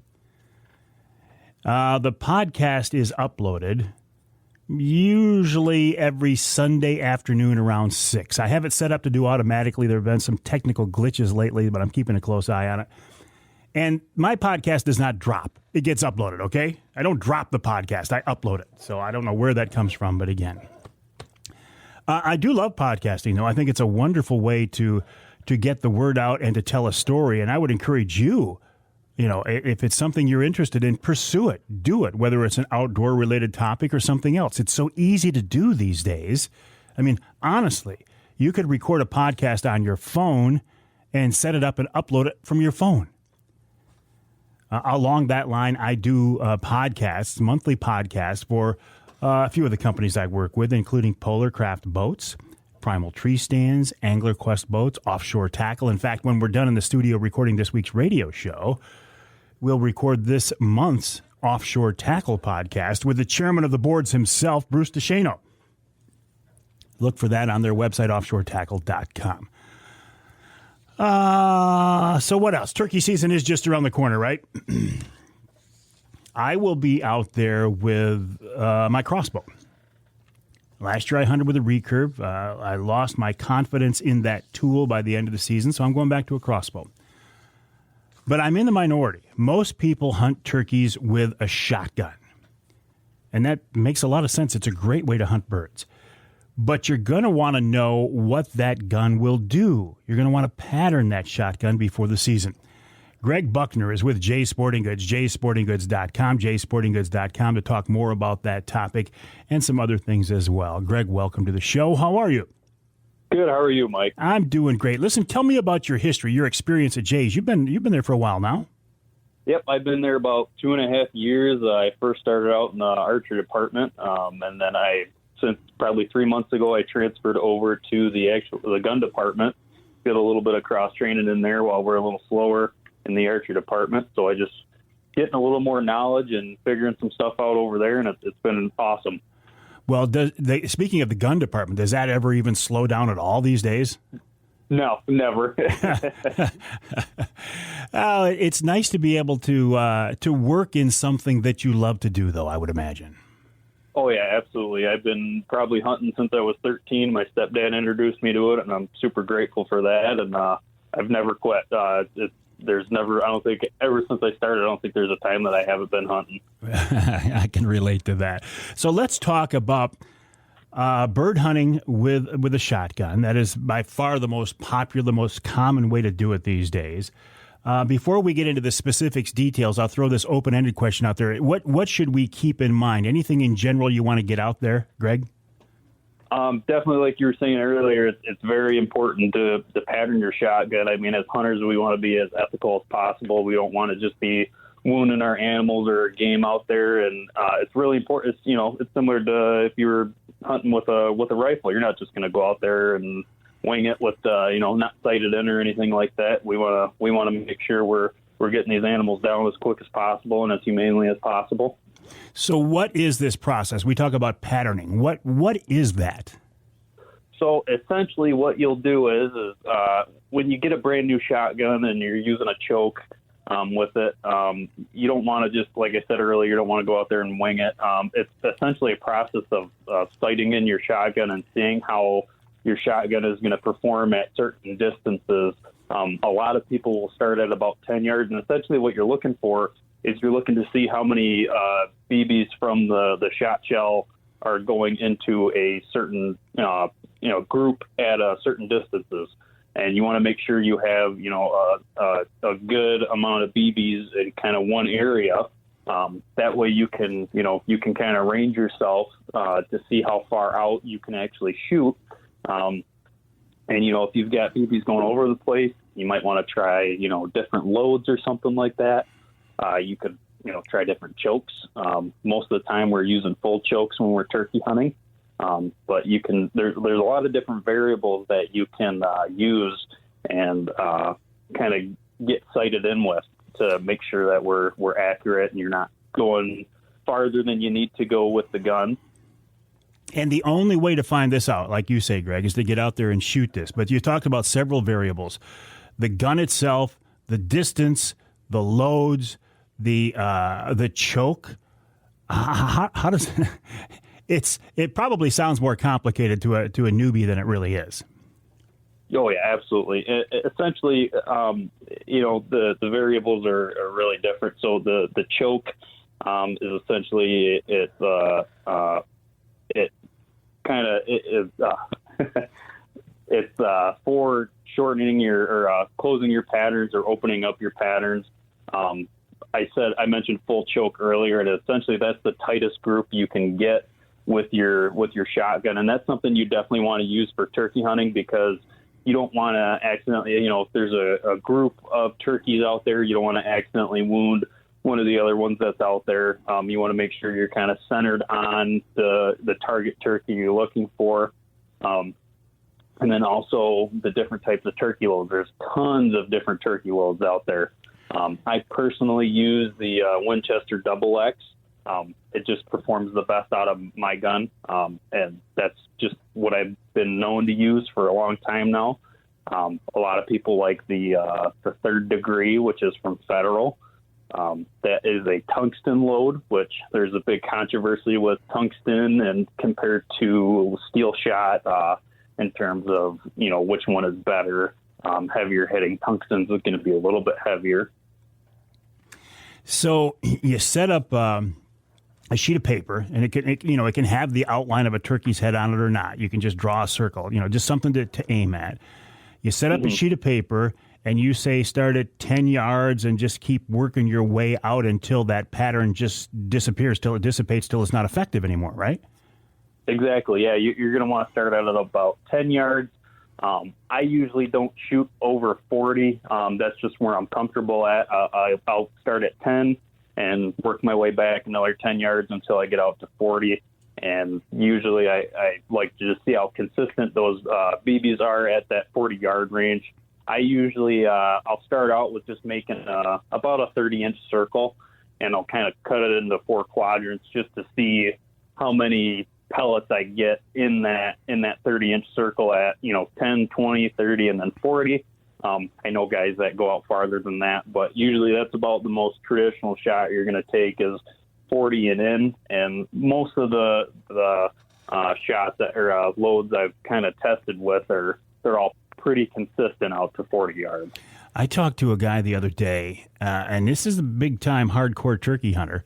The podcast is uploaded usually every Sunday afternoon around 6. I have it set up to do automatically. There have been some technical glitches lately, but I'm keeping a close eye on it. And my podcast does not drop. It gets uploaded, okay? I don't drop the podcast. I upload it. So I don't know where that comes from, but again. I do love podcasting, though. I think it's a wonderful way to get the word out and to tell a story. And I would encourage you, if it's something you're interested in, pursue it. Do it, whether it's an outdoor-related topic or something else. It's so easy to do these days. I mean, honestly, you could record a podcast on your phone and set it up and upload it from your phone. Along that line, I do podcasts, monthly podcasts for a few of the companies I work with, including Polar Craft Boats, Primal Tree Stands, Angler Quest Boats, Offshore Tackle. In fact, when we're done in the studio recording this week's radio show, we'll record this month's Offshore Tackle podcast with the chairman of the boards himself, Bruce DeShano. Look for that on their website, offshoretackle.com. So what else? Turkey season is just around the corner, right? I will be out there with my crossbow. Last year I hunted with a recurve. I lost my confidence in that tool by the end of the season, so I'm going back to a crossbow. But I'm in the minority. Most people hunt turkeys with a shotgun. And that makes a lot of sense. It's a great way to hunt birds. But you're going to want to know what that gun will do. You're going to want to pattern that shotgun before the season. Greg Buckner is with Jay's Sporting Goods, jsportinggoods.com, jsportinggoods.com, to talk more about that topic and some other things as well. Greg, welcome to the show. How are you? Good. How are you, Mike? I'm doing great. Listen, tell me about your history, your experience at Jay's. You've been there for a while now. Yep, I've been there about 2.5 years. I first started out in the archery department, and then since probably 3 months ago, I transferred over to the gun department. Did a little bit of cross training in there while we're a little slower in the archery department. So I just getting a little more knowledge and figuring some stuff out over there, and it's been awesome. Well, speaking of the gun department, does that ever even slow down at all these days? No, never. It's nice to be able to work in something that you love to do, though, I would imagine. Oh, yeah, absolutely. I've been probably hunting since I was 13. My stepdad introduced me to it, and I'm super grateful for that, and I've never quit. There's never, I don't think, ever since I started, I don't think there's a time that I haven't been hunting. I can relate to that. So let's talk about bird hunting with a shotgun. That is by far the most popular, the most common way to do it these days. Before we get into the specifics, details, I'll throw this open-ended question out there. What should we keep in mind? Anything in general you want to get out there, Greg? Definitely, like you were saying earlier, it's very important to pattern your shotgun. I mean, as hunters, we want to be as ethical as possible. We don't want to just be wounding our animals or game out there, and it's really important. It's similar to if you were hunting with a rifle. You're not just going to go out there and wing it with not sighted in or anything like that. We want to make sure we're we're getting these animals down as quick as possible and as humanely as possible. So what is this process? We talk about patterning. What is that? So essentially what you'll do is when you get a brand new shotgun and you're using a choke with it, you don't want to just, like I said earlier, you don't want to go out there and wing it. It's essentially a process of sighting in your shotgun and seeing how your shotgun is going to perform at certain distances. A lot of people will start at about 10 yards, and essentially what you're looking for is you're looking to see how many BBs from the shot shell are going into a certain group at certain distances, and you want to make sure you have a good amount of BBs in kind of one area. That way you can kind of range yourself to see how far out you can actually shoot. And if you've got BBs going over the place, you might want to try different loads or something like that. You could try different chokes. Most of the time we're using full chokes when we're turkey hunting. But there's a lot of different variables that you can use and kind of get sighted in with to make sure that we're accurate and you're not going farther than you need to go with the gun. And the only way to find this out, like you say, Greg, is to get out there and shoot this. But you talked about several variables: the gun itself, the distance, the loads, the choke. How does it probably sounds more complicated to a newbie than it really is. Oh yeah, absolutely. Essentially, the variables are really different. So the choke is essentially it's for shortening or closing your patterns or opening up your patterns. I mentioned full choke earlier, and essentially that's the tightest group you can get with your shotgun, and that's something you definitely want to use for turkey hunting, because you don't want to accidentally, if there's a group of turkeys out there, you don't want to accidentally wound one of the other ones that's out there. You want to make sure you're kind of centered on the target turkey you're looking for. And then also the different types of turkey loads. There's tons of different turkey loads out there. I personally use the Winchester Double X. It just performs the best out of my gun, and that's just what I've been known to use for a long time now. A lot of people like the Third Degree, which is from Federal. That is a tungsten load, which there's a big controversy with tungsten and compared to steel shot in terms of which one is better. Heavier hitting tungsten's going to be a little bit heavier. So you set up a sheet of paper, and it can have the outline of a turkey's head on it or not. You can just draw a circle, just something to aim at. You set up a sheet of paper, and you say start at 10 yards and just keep working your way out until that pattern just disappears, till it dissipates, till it's not effective anymore, right? Exactly, yeah. You're going to want to start at about 10 yards. I usually don't shoot over 40. That's just where I'm comfortable at. I'll start at 10 and work my way back another 10 yards until I get out to 40. And usually I like to just see how consistent those BBs are at that 40-yard range. I usually I'll start out with just making about a 30-inch circle, and I'll kind of cut it into 4 quadrants just to see how many pellets I get in that 30-inch circle at 10, 20, 30, and then 40. I know guys that go out farther than that, but usually that's about the most traditional shot you're going to take is 40 and in. And most of the shots or loads I've kind of tested with they're all pretty consistent out to 40 yards. I talked to a guy the other day, and this is a big-time hardcore turkey hunter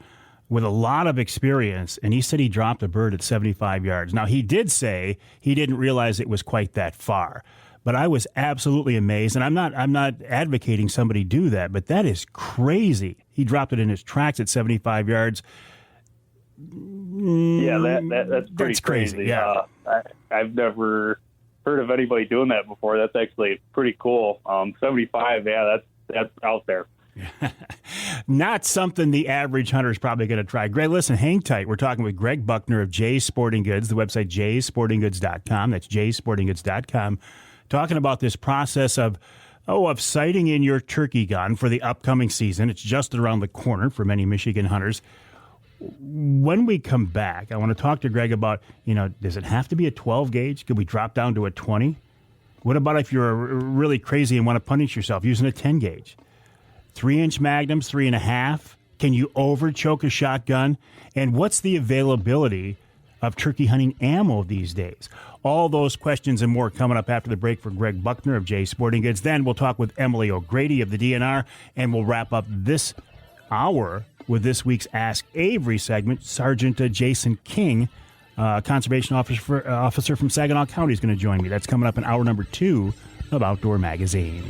with a lot of experience, and he said he dropped a bird at 75 yards. Now, he did say he didn't realize it was quite that far, but I was absolutely amazed, and I'm not advocating somebody do that, but that is crazy. He dropped it in his tracks at 75 yards. Yeah, that's pretty crazy. Yeah. I've never heard of anybody doing that before. That's actually pretty cool. 75, yeah, that's out there. Not something the average hunter is probably going to try. Greg, listen, hang tight. We're talking with Greg Buckner of Jay's Sporting Goods, the website jaysportinggoods.com. That's jaysportinggoods.com. Talking about this process of of sighting in your turkey gun for the upcoming season. It's just around the corner for many Michigan hunters. When we come back, I want to talk to Greg about, does it have to be a 12 gauge? Could we drop down to a 20? What about if you're really crazy and want to punish yourself using a 10 gauge? 3-inch magnums, 3.5. Can you over choke a shotgun? And what's the availability of turkey hunting ammo these days? All those questions and more coming up after the break for Greg Buckner of Jay's Sporting Goods. Then we'll talk with Emilie O'Grady of the DNR, and we'll wrap up this hour with this week's Ask Avery segment. Sergeant Jason King, conservation officer from Saginaw County, is going to join me. That's coming up in hour number 2 of Outdoor Magazine.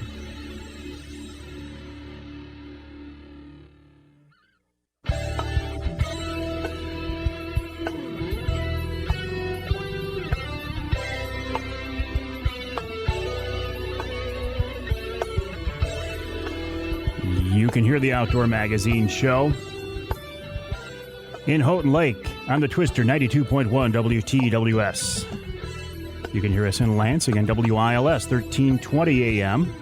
You can hear the Outdoor Magazine show in Houghton Lake on the Twister 92.1 WTWS. You can hear us in Lansing on WILS 1320 AM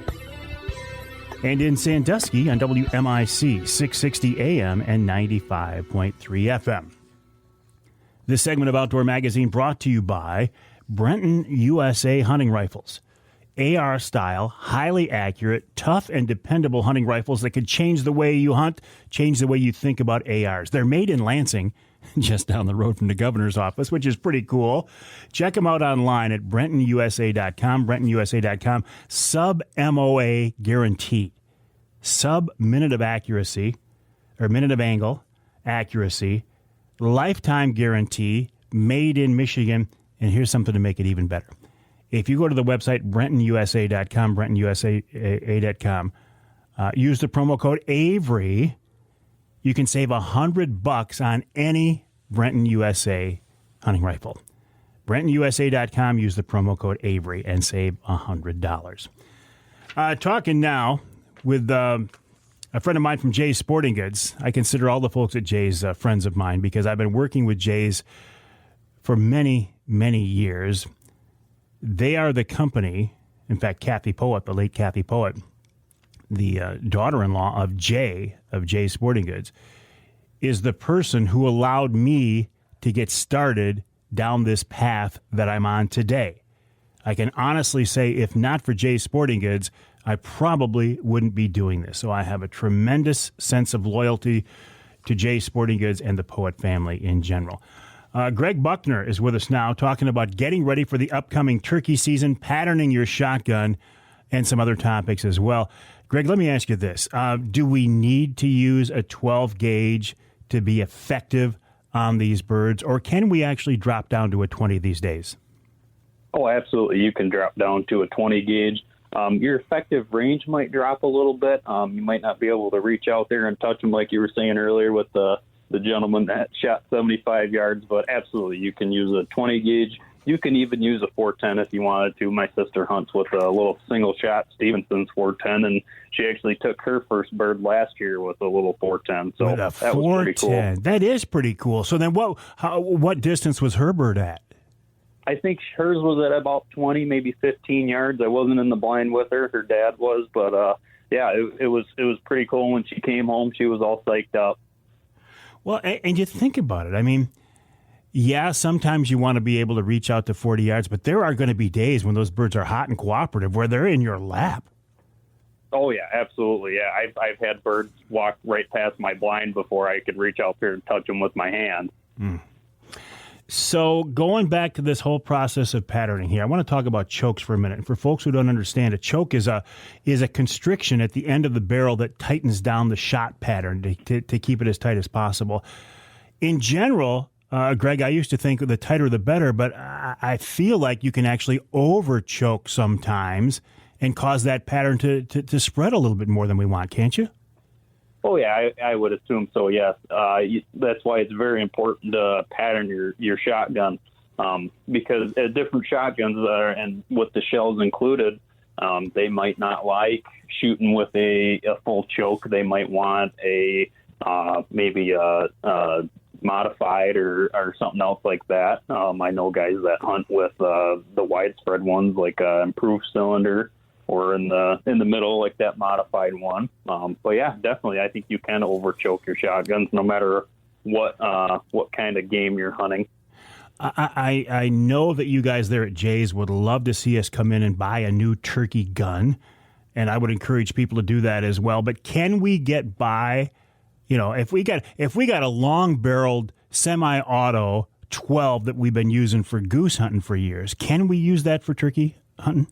and in Sandusky on WMIC 660 AM and 95.3 FM. This segment of Outdoor Magazine brought to you by Brenton USA Hunting Rifles. AR-style, highly accurate, tough, and dependable hunting rifles that could change the way you hunt, change the way you think about ARs. They're made in Lansing, just down the road from the governor's office, which is pretty cool. Check them out online at BrentonUSA.com, BrentonUSA.com. Sub-MOA guarantee. Sub-minute of accuracy, or minute of angle accuracy. Lifetime guarantee, made in Michigan. And here's something to make it even better. If you go to the website, BrentonUSA.com, BrentonUSA.com, use the promo code Avery, you can save $100 on any Brenton USA hunting rifle. BrentonUSA.com, use the promo code Avery and save $100. Talking now with a friend of mine from Jay's Sporting Goods. I consider all the folks at Jay's friends of mine because I've been working with Jay's for many, many years. They are the company, in fact, Kathy Poet, the late Kathy Poet, the daughter-in-law of Jay's Sporting Goods, is the person who allowed me to get started down this path that I'm on today. I can honestly say, if not for Jay's Sporting Goods, I probably wouldn't be doing this. So I have a tremendous sense of loyalty to Jay's Sporting Goods and the Poet family in general. Greg Buckner is with us now talking about getting ready for the upcoming turkey season, patterning your shotgun, and some other topics as well. Greg, let me ask you this. Do we need to use a 12 gauge to be effective on these birds, or can we actually drop down to a 20 these days? Oh, absolutely. You can drop down to a 20 gauge. Your effective range might drop a little bit. You might not be able to reach out there and touch them like you were saying earlier with the gentleman that shot 75 yards, but absolutely, you can use a 20 gauge. You can even use a 410 if you wanted to. My sister hunts with a little single shot Stevenson's 410, and she actually took her first bird last year with a little 410. So with a 410. Was pretty cool. That is pretty cool. So then what distance was her bird at? I think hers was at about 20, maybe 15 yards. I wasn't in the blind with her. Her dad was, but yeah, it was pretty cool. When she came home, she was all psyched up. Well, and you think about it. I mean, yeah, sometimes you want to be able to reach out to 40 yards, but there are going to be days when those birds are hot and cooperative where they're in your lap. Oh, yeah, absolutely. Yeah, I've had birds walk right past my blind before I could reach out there and touch them with my hand. Mm. So going back to this whole process of patterning here, I want to talk about chokes for a minute. And for folks who don't understand, a choke is a constriction at the end of the barrel that tightens down the shot pattern to keep it as tight as possible. In general, Greg, I used to think the tighter the better, but I feel like you can actually over choke sometimes and cause that pattern to spread a little bit more than we want, can't you? Oh, yeah, I would assume so, yes. That's why it's very important to pattern your shotgun, because different shotguns and with the shells included, they might not like shooting with a full choke. They might want maybe a modified or something else like that. I know guys that hunt with the widespread ones like improved cylinder. or in the middle, like that modified one. But yeah, definitely, I think you can overchoke your shotguns no matter what kind of game you're hunting. I know that you guys there at Jay's would love to see us come in and buy a new turkey gun, and I would encourage people to do that as well. But can we get by, if we got a long-barreled semi-auto 12 that we've been using for goose hunting for years, can we use that for turkey hunting?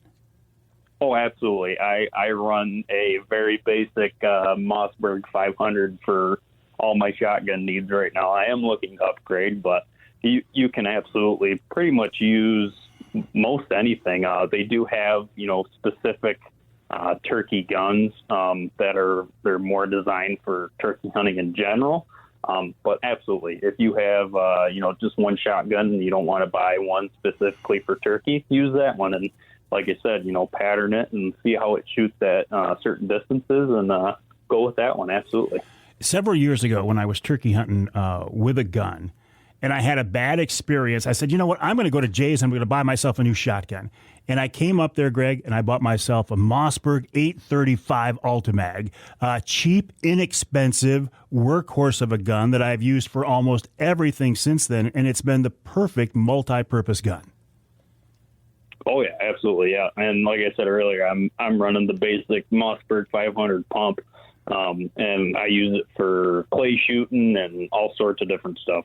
Oh, absolutely. I run a very basic Mossberg 500 for all my shotgun needs right now. I am looking to upgrade, but you can absolutely pretty much use most anything. They do have, specific turkey guns they're more designed for turkey hunting in general. But absolutely, if you have, just one shotgun and you don't want to buy one specifically for turkey, use that one. And like I said, pattern it and see how it shoots at certain distances and go with that one. Absolutely. Several years ago when I was turkey hunting with a gun, and I had a bad experience, I said, you know what, I'm going to go to Jay's, I'm going to buy myself a new shotgun. And I came up there, Greg, and I bought myself a Mossberg 835 Ultimag, cheap, inexpensive workhorse of a gun that I've used for almost everything since then, and it's been the perfect multi-purpose gun. Oh yeah, absolutely, yeah. And like I said earlier, I'm running the basic Mossberg 500 pump, and I use it for clay shooting and all sorts of different stuff.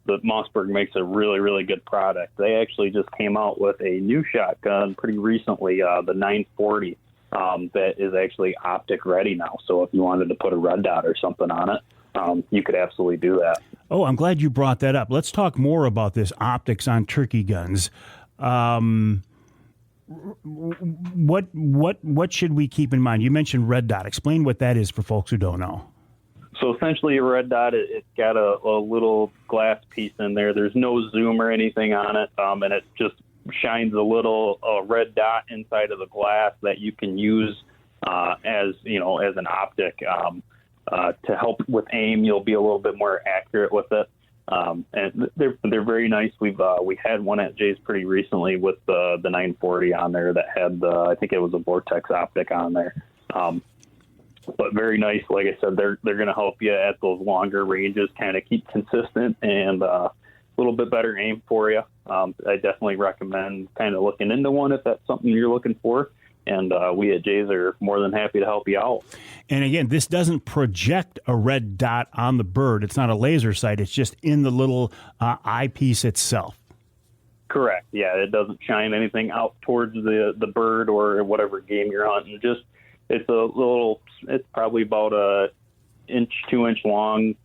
The Mossberg makes a really, really good product. They actually just came out with a new shotgun pretty recently, the 940, that is actually optic ready now. So if you wanted to put a red dot or something on it, you could absolutely do that. Oh, I'm glad you brought that up. Let's talk more about this optics on turkey guns. What should we keep in mind? You mentioned red dot. Explain what that is for folks who don't know. So essentially a red dot, it's got a little glass piece in there. There's no zoom or anything on it, and it just shines a little red dot inside of the glass that you can use as an optic to help with aim. You'll be a little bit more accurate with it, and they're very nice. We had one at Jay's pretty recently with the 940 on there that had I think it was a Vortex optic on there. But very nice. Like I said, they're going to help you at those longer ranges, kind of keep consistent and a little bit better aim for you. I definitely recommend kind of looking into one if that's something you're looking for. And we at Jay's are more than happy to help you out. And again, this doesn't project a red dot on the bird. It's not a laser sight. It's just in the little eyepiece itself. Correct. Yeah, it doesn't shine anything out towards the bird or whatever game you're hunting. It's probably about a 2-inch long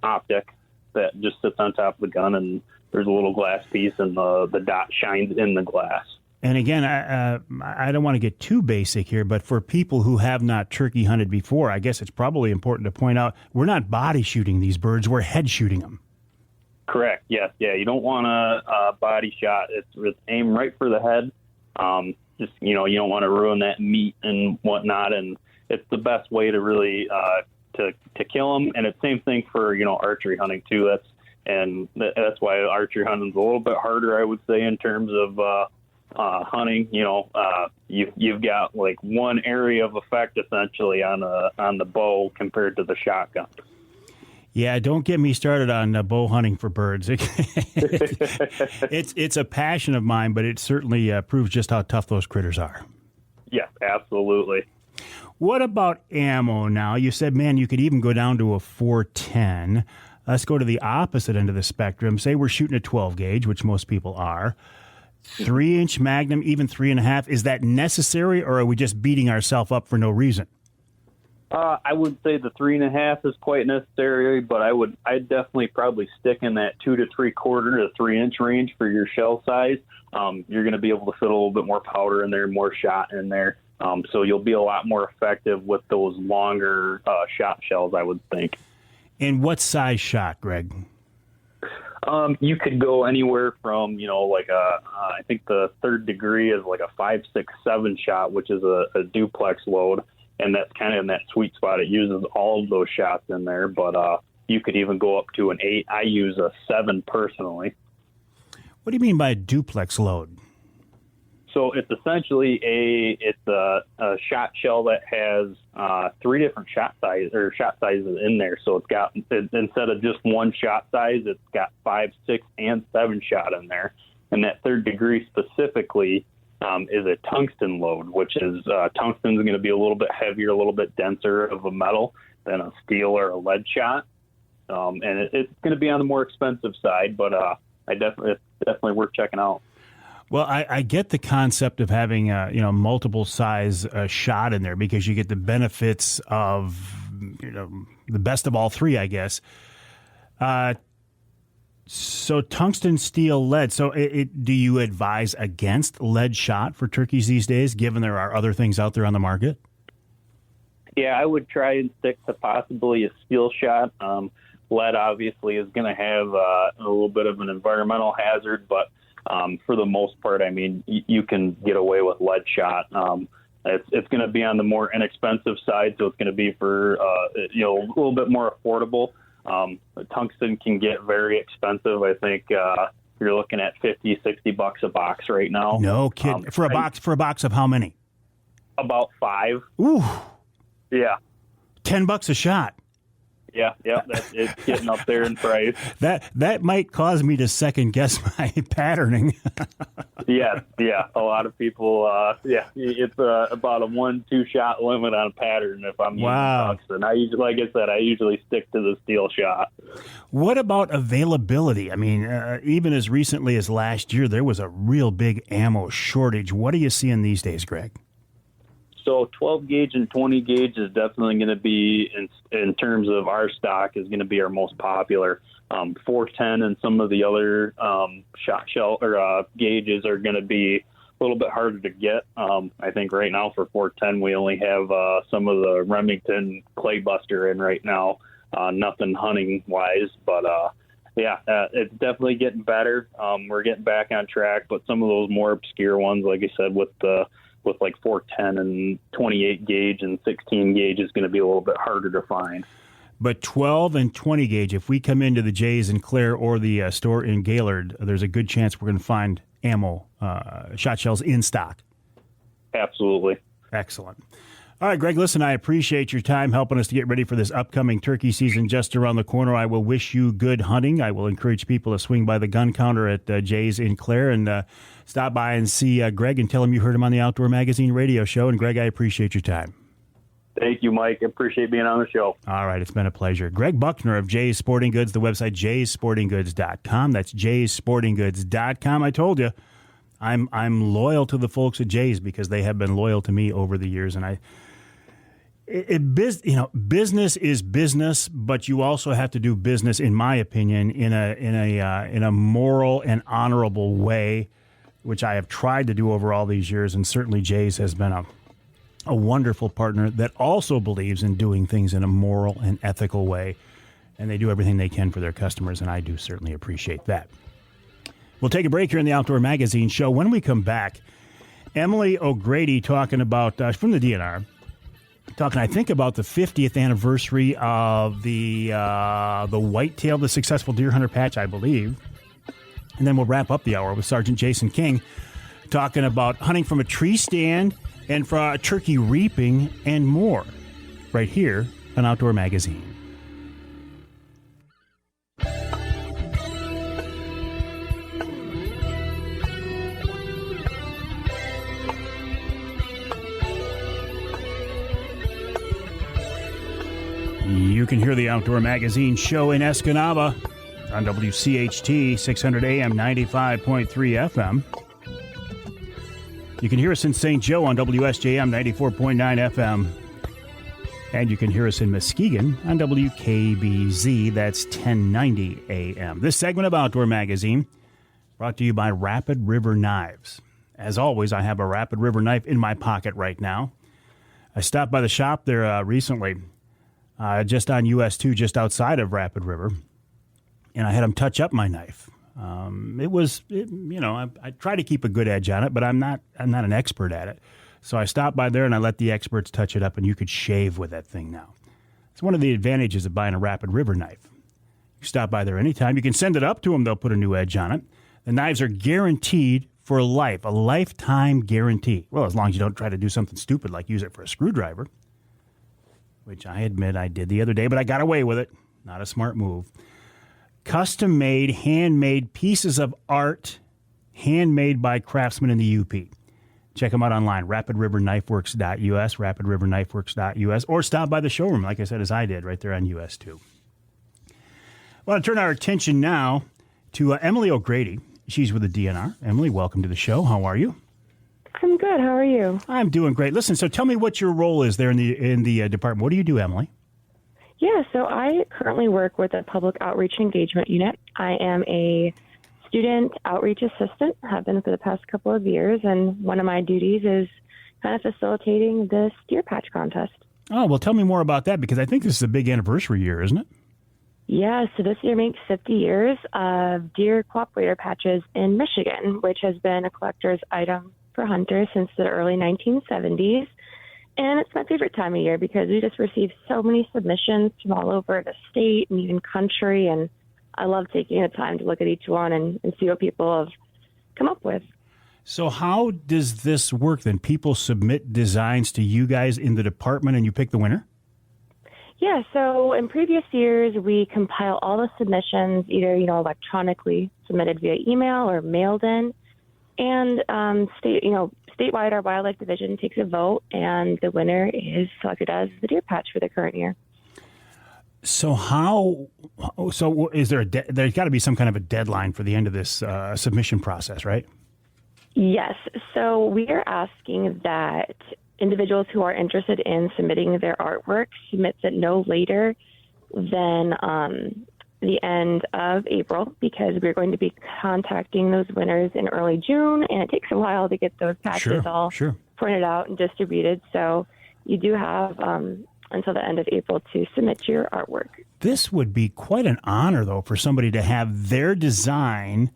optic that just sits on top of the gun, and there's a little glass piece, and the dot shines in the glass. And again, I don't want to get too basic here, but for people who have not turkey hunted before, I guess it's probably important to point out we're not body shooting these birds, we're head shooting them. Correct, yes. Yeah, you don't want a body shot. It's aim right for the head. You don't want to ruin that meat and whatnot, and it's the best way to really to kill them. And it's the same thing for archery hunting too. That's why archery hunting is a little bit harder, I would say, in terms of hunting. You've got like one area of effect essentially on the bow compared to the shotgun. Yeah, don't get me started on bow hunting for birds. It's a passion of mine, but it certainly proves just how tough those critters are. Yes, absolutely. What about ammo now? You said, man, you could even go down to a 410. Let's go to the opposite end of the spectrum. Say we're shooting a 12 gauge, which most people are. 3-inch Magnum, even 3.5. Is that necessary, or are we just beating ourselves up for no reason? I would say the 3.5 is quite necessary, but I'd definitely probably stick in that 2 3/4 to 3-inch range for your shell size. You're going to be able to fit a little bit more powder in there, more shot in there. So you'll be a lot more effective with those longer shot shells, I would think. And what size shot, Greg? You could go anywhere from, I think the 3rd degree is like a 5, 6, 7 shot, which is a duplex load. And that's kind of in that sweet spot. It uses all of those shots in there, but you could even go up to an 8. I use a 7 personally. What do you mean by a duplex load? So it's essentially a shot shell that has 3 different shot sizes in there. So it's got, instead of just one shot size, it's got 5, 6, and 7 shot in there. And that 3rd degree specifically is a tungsten load, which is tungsten is going to be a little bit heavier, a little bit denser of a metal than a steel or a lead shot. And it's going to be on the more expensive side, but it's definitely worth checking out. Well, I get the concept of having multiple size shot in there because you get the benefits of the best of all 3, I guess. So tungsten, steel, lead. So do you advise against lead shot for turkeys these days, given there are other things out there on the market? Yeah, I would try and stick to possibly a steel shot. Lead obviously is going to have a little bit of an environmental hazard, but for the most part, I mean, you can get away with lead shot. It's going to be on the more inexpensive side, so it's going to be for a little bit more affordable. Tungsten can get very expensive. I think you're looking at $50-$60 a box right now. No kidding. For a box of how many? About 5. Ooh. Yeah. $10 a shot. Yeah, it's getting up there in price. That might cause me to second guess my patterning. Yeah. A lot of people, it's about a 1-2 shot limit on a pattern if I'm using tungsten. I usually stick to the steel shot. What about availability? I mean, even as recently as last year, there was a real big ammo shortage. What are you seeing these days, Greg? So 12 gauge and 20 gauge is definitely going to be, in terms of our stock, is going to be our most popular. 410 and some of the other shot shell or gauges are going to be a little bit harder to get. I think right now for 410 we only have some of the Remington clay buster in right now. Nothing hunting wise, but it's definitely getting better. We're getting back on track, but some of those more obscure ones, like I said, with like 410 and 28 gauge and 16 gauge is going to be a little bit harder to find. But 12 and 20 gauge, if we come into the Jays in Clare or the store in Gaylord, there's a good chance we're going to find ammo, shot shells in stock. Absolutely. Excellent. All right, Greg, listen, I appreciate your time helping us to get ready for this upcoming turkey season just around the corner. I will wish you good hunting. I will encourage people to swing by the gun counter at Jay's in Clare and stop by and see Greg and tell him you heard him on the Outdoor Magazine radio show. And, Greg, I appreciate your time. Thank you, Mike. I appreciate being on the show. All right, it's been a pleasure. Greg Buckner of Jay's Sporting Goods, the website jaysportinggoods.com. That's jaysportinggoods.com. I told you, I'm loyal to the folks at Jay's because they have been loyal to me over the years, and business is business, but you also have to do business, in my opinion, in a moral and honorable way, which I have tried to do over all these years. And certainly Jay's has been a wonderful partner that also believes in doing things in a moral and ethical way. And they do everything they can for their customers, and I do certainly appreciate that. We'll take a break here in the Outdoor Magazine show. When we come back, Emilie O'Grady talking about, from the DNR, talking, I think, about the 50th anniversary of the whitetail, the successful deer hunter patch, I believe. And then we'll wrap up the hour with Sergeant Jason King talking about hunting from a tree stand and for turkey reaping and more right here on Outdoor Magazine. You can hear the Outdoor Magazine show in Escanaba on WCHT 600 AM 95.3 FM. You can hear us in St. Joe on WSJM 94.9 FM. And you can hear us in Muskegon on WKBZ, that's 1090 AM. This segment of Outdoor Magazine brought to you by Rapid River Knives. As always, I have a Rapid River knife in my pocket right now. I stopped by the shop there recently. Just on US 2, just outside of Rapid River, and I had them touch up my knife. I try to keep a good edge on it, but I'm not an expert at it. So I stopped by there and I let the experts touch it up, and you could shave with that thing now. It's one of the advantages of buying a Rapid River knife. You stop by there anytime. You can send it up to them; they'll put a new edge on it. The knives are guaranteed for life, a lifetime guarantee. Well, as long as you don't try to do something stupid like use it for a screwdriver, which I admit I did the other day, but I got away with it. Not a smart move. Custom-made, handmade pieces of art, handmade by craftsmen in the UP. Check them out online, rapidriverknifeworks.us, rapidriverknifeworks.us, or stop by the showroom, like I said, as I did, right there on US 2. I want to turn our attention now to Emilie O'Grady. She's with the DNR. Emilie, welcome to the show. How are you? I'm good. How are you? I'm doing great. Listen, so tell me what your role is there in the department. What do you do, Emilie? Yeah, so I currently work with a public outreach and engagement unit. I am a student outreach assistant, have been for the past couple of years, and one of my duties is kind of facilitating the steer patch contest. Oh, well, tell me more about that, because I think this is a big anniversary year, isn't it? Yeah, so this year makes 50 years of deer cooperator patches in Michigan, which has been a collector's item for hunters since the early 1970s. And it's my favorite time of year because we just receive so many submissions from all over the state and even country, and I love taking the time to look at each one and see what people have come up with. So how does this work then? People submit designs to you guys in the department and you pick the winner? Yeah, so in previous years, we compile all the submissions, either, electronically submitted via email or mailed in. And statewide, our wildlife division takes a vote, and the winner is selected as the deer patch for the current year. So is there there's got to be some kind of a deadline for the end of this submission process, right? Yes. So we are asking that individuals who are interested in submitting their artwork submits it no later than the end of April, because we're going to be contacting those winners in early June, and it takes a while to get those patches printed out and distributed. So you do have until the end of April to submit your artwork. This would be quite an honor, though, for somebody to have their design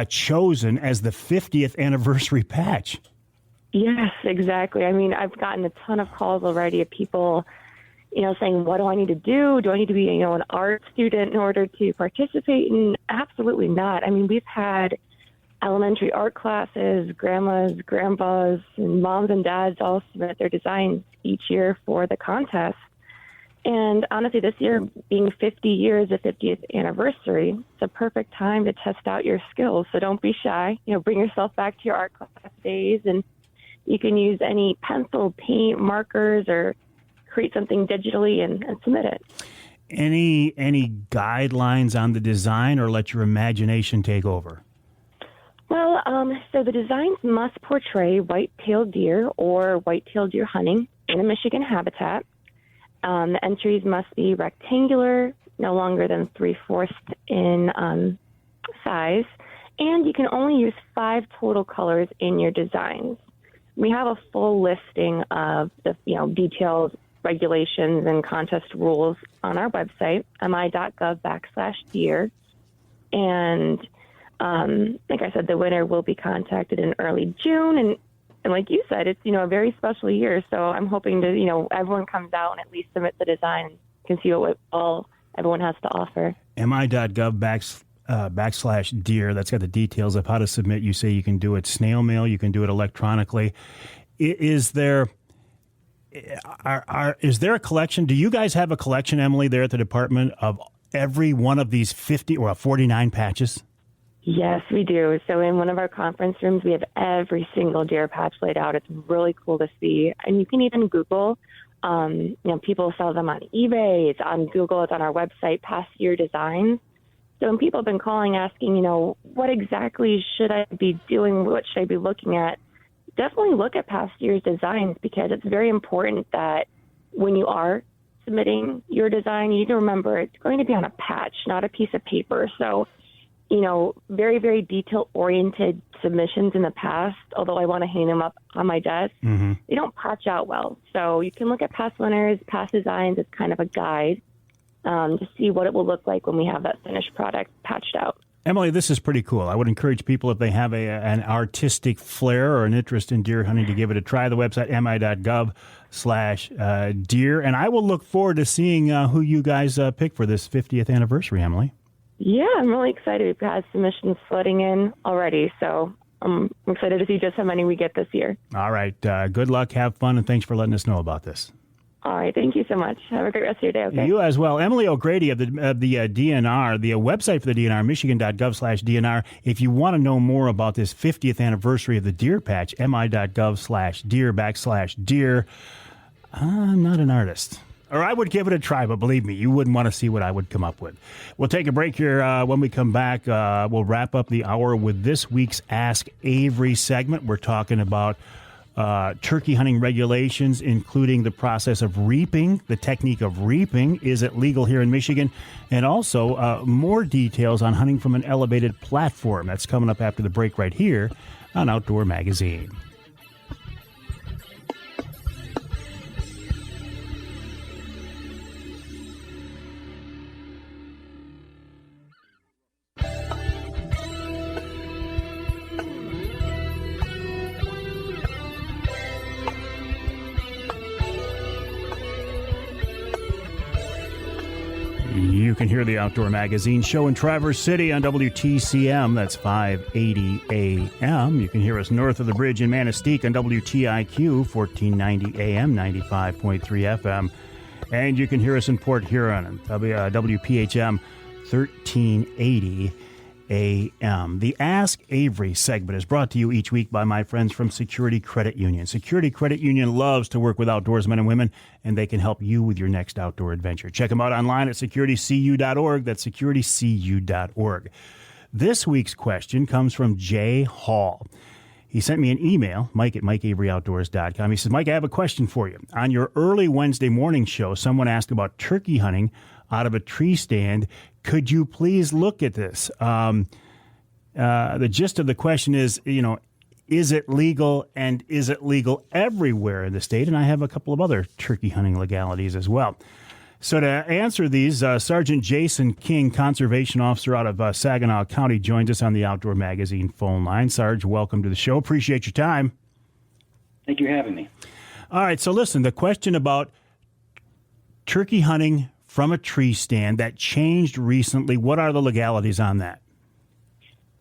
chosen as the 50th anniversary patch. Yes, exactly. I mean, I've gotten a ton of calls already of people, saying, what do I need to do? Do I need to be, an art student in order to participate? And absolutely not. I mean, we've had elementary art classes, grandmas, grandpas, and moms and dads all submit their designs each year for the contest. And honestly, this year being 50 years, the 50th anniversary, it's a perfect time to test out your skills. So don't be shy. Bring yourself back to your art class days, and you can use any pencil, paint, markers, or create something digitally and submit it. Any guidelines on the design, or let your imagination take over? Well, so the designs must portray white-tailed deer or white-tailed deer hunting in a Michigan habitat. The entries must be rectangular, no longer than 3/4 in size, and you can only use 5 total colors in your designs. We have a full listing of the detailed regulations and contest rules on our website, mi.gov/deer. And like I said, the winner will be contacted in early June. And like you said, it's, a very special year. So I'm hoping to, everyone comes out and at least submit the design and can see what all everyone has to offer. mi.gov/deer. That's got the details of how to submit. You say you can do it snail mail, you can do it electronically. Is there a collection? Do you guys have a collection, Emilie, there at the department of every one of these 50 or 49 patches? Yes, we do. So in one of our conference rooms, we have every single deer patch laid out. It's really cool to see. And you can even Google, people sell them on eBay. It's on Google. It's on our website, past year designs. So when people have been calling asking, what exactly should I be doing? What should I be looking at? Definitely look at past year's designs, because it's very important that when you are submitting your design, you need to remember it's going to be on a patch, not a piece of paper. So, very, very detail-oriented submissions in the past, although I want to hang them up on my desk, they don't patch out well. So you can look at past winners, past designs as kind of a guide to see what it will look like when we have that finished product patched out. Emilie, this is pretty cool. I would encourage people, if they have an artistic flair or an interest in deer hunting, to give it a try. The website, mi.gov/deer. And I will look forward to seeing who you guys pick for this 50th anniversary, Emilie. Yeah, I'm really excited. We've had submissions flooding in already, so I'm excited to see just how many we get this year. All right. Good luck. Have fun. And thanks for letting us know about this. All right. Thank you so much. Have a great rest of your day. Okay. You as well. Emilie O'Grady of the DNR, the website for the DNR, michigan.gov/DNR. If you want to know more about this 50th anniversary of the deer patch, mi.gov/deer/deer. I'm not an artist. Or I would give it a try, but believe me, you wouldn't want to see what I would come up with. We'll take a break here. When we come back, we'll wrap up the hour with this week's Ask Avery segment. We're talking about turkey hunting regulations, including the process of reaping, the technique of reaping. Is it legal here in Michigan? And also more details on hunting from an elevated platform. That's coming up after the break right here on Outdoor Magazine. You can hear the Outdoor Magazine show in Traverse City on WTCM. That's 580 AM. You can hear us north of the bridge in Manistee on WTIQ, 1490 AM, 95.3 FM. And you can hear us in Port Huron on WPHM, 1380 AM. The Ask Avery segment is brought to you each week by my friends from Security Credit Union. Security Credit Union loves to work with outdoorsmen and women, and they can help you with your next outdoor adventure. Check them out online at securitycu.org. That's securitycu.org. This week's question comes from Jay Hall. He sent me an email, Mike at MikeAveryOutdoors.com. He says, Mike, I have a question for you. On your early Wednesday morning show, someone asked about turkey hunting out of a tree stand. Could you please look at this? The gist of the question is, is it legal, and is it legal everywhere in the state? And I have a couple of other turkey hunting legalities as well. So to answer these, Sergeant Jason King, Conservation Officer out of Saginaw County, joins us on the Outdoor Magazine phone line. Sarge, welcome to the show. Appreciate your time. Thank you for having me. All right, so listen, the question about turkey hunting from a tree stand that changed recently, what are the legalities on that?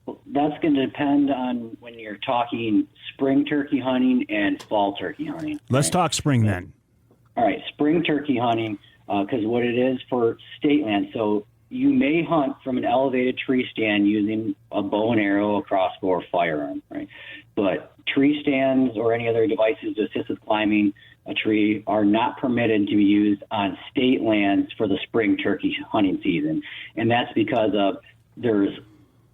Well, that's going to depend on when you're talking spring turkey hunting and fall turkey hunting. Let's talk spring then. All right, spring turkey hunting, because what it is for state land, so you may hunt from an elevated tree stand using a bow and arrow, a crossbow, or firearm, right? But tree stands or any other devices to assist with climbing a tree are not permitted to be used on state lands for the spring turkey hunting season. And that's because of there's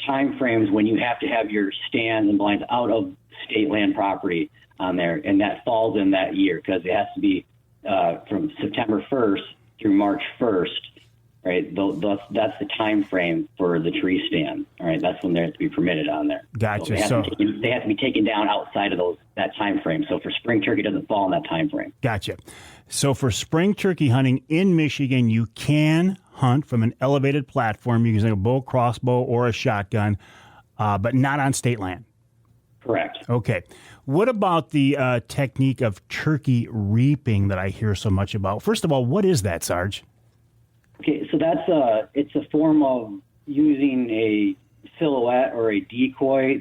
time frames when you have to have your stands and blinds out of state land property on there, and that falls in that year because it has to be from September 1st through March 1st, right? That's the time frame for the tree stand. All right, that's when they have to be permitted on there. Gotcha. So they have to be taken down outside of that time frame. So for spring turkey, it doesn't fall in that time frame. Gotcha. So for spring turkey hunting in Michigan, you can hunt from an elevated platform using a bow, crossbow, or a shotgun, but not on state land. Correct. Okay. What about the technique of turkey reaping that I hear so much about? First of all, what is that, Sarge? Okay, so it's a form of using a silhouette or a decoy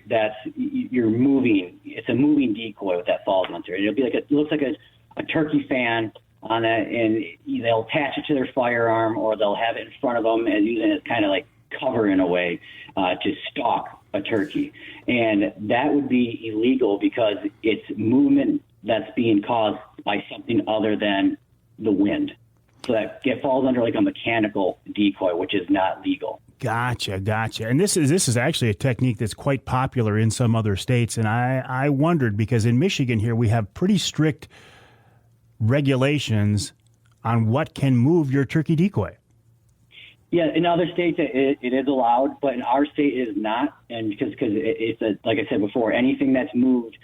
you're moving. It's a moving decoy that falls onto it. It looks like a turkey fan on it, and they'll attach it to their firearm, or they'll have it in front of them and using it kind of like cover in a way to stalk a turkey. And that would be illegal because it's movement that's being caused by something other than the wind. So that it falls under like a mechanical decoy, which is not legal. Gotcha. And this is actually a technique that's quite popular in some other states. And I wondered, because in Michigan here we have pretty strict regulations on what can move your turkey decoy. Yeah, in other states it is allowed, but in our state it is not. And because it's like I said before, anything that's moved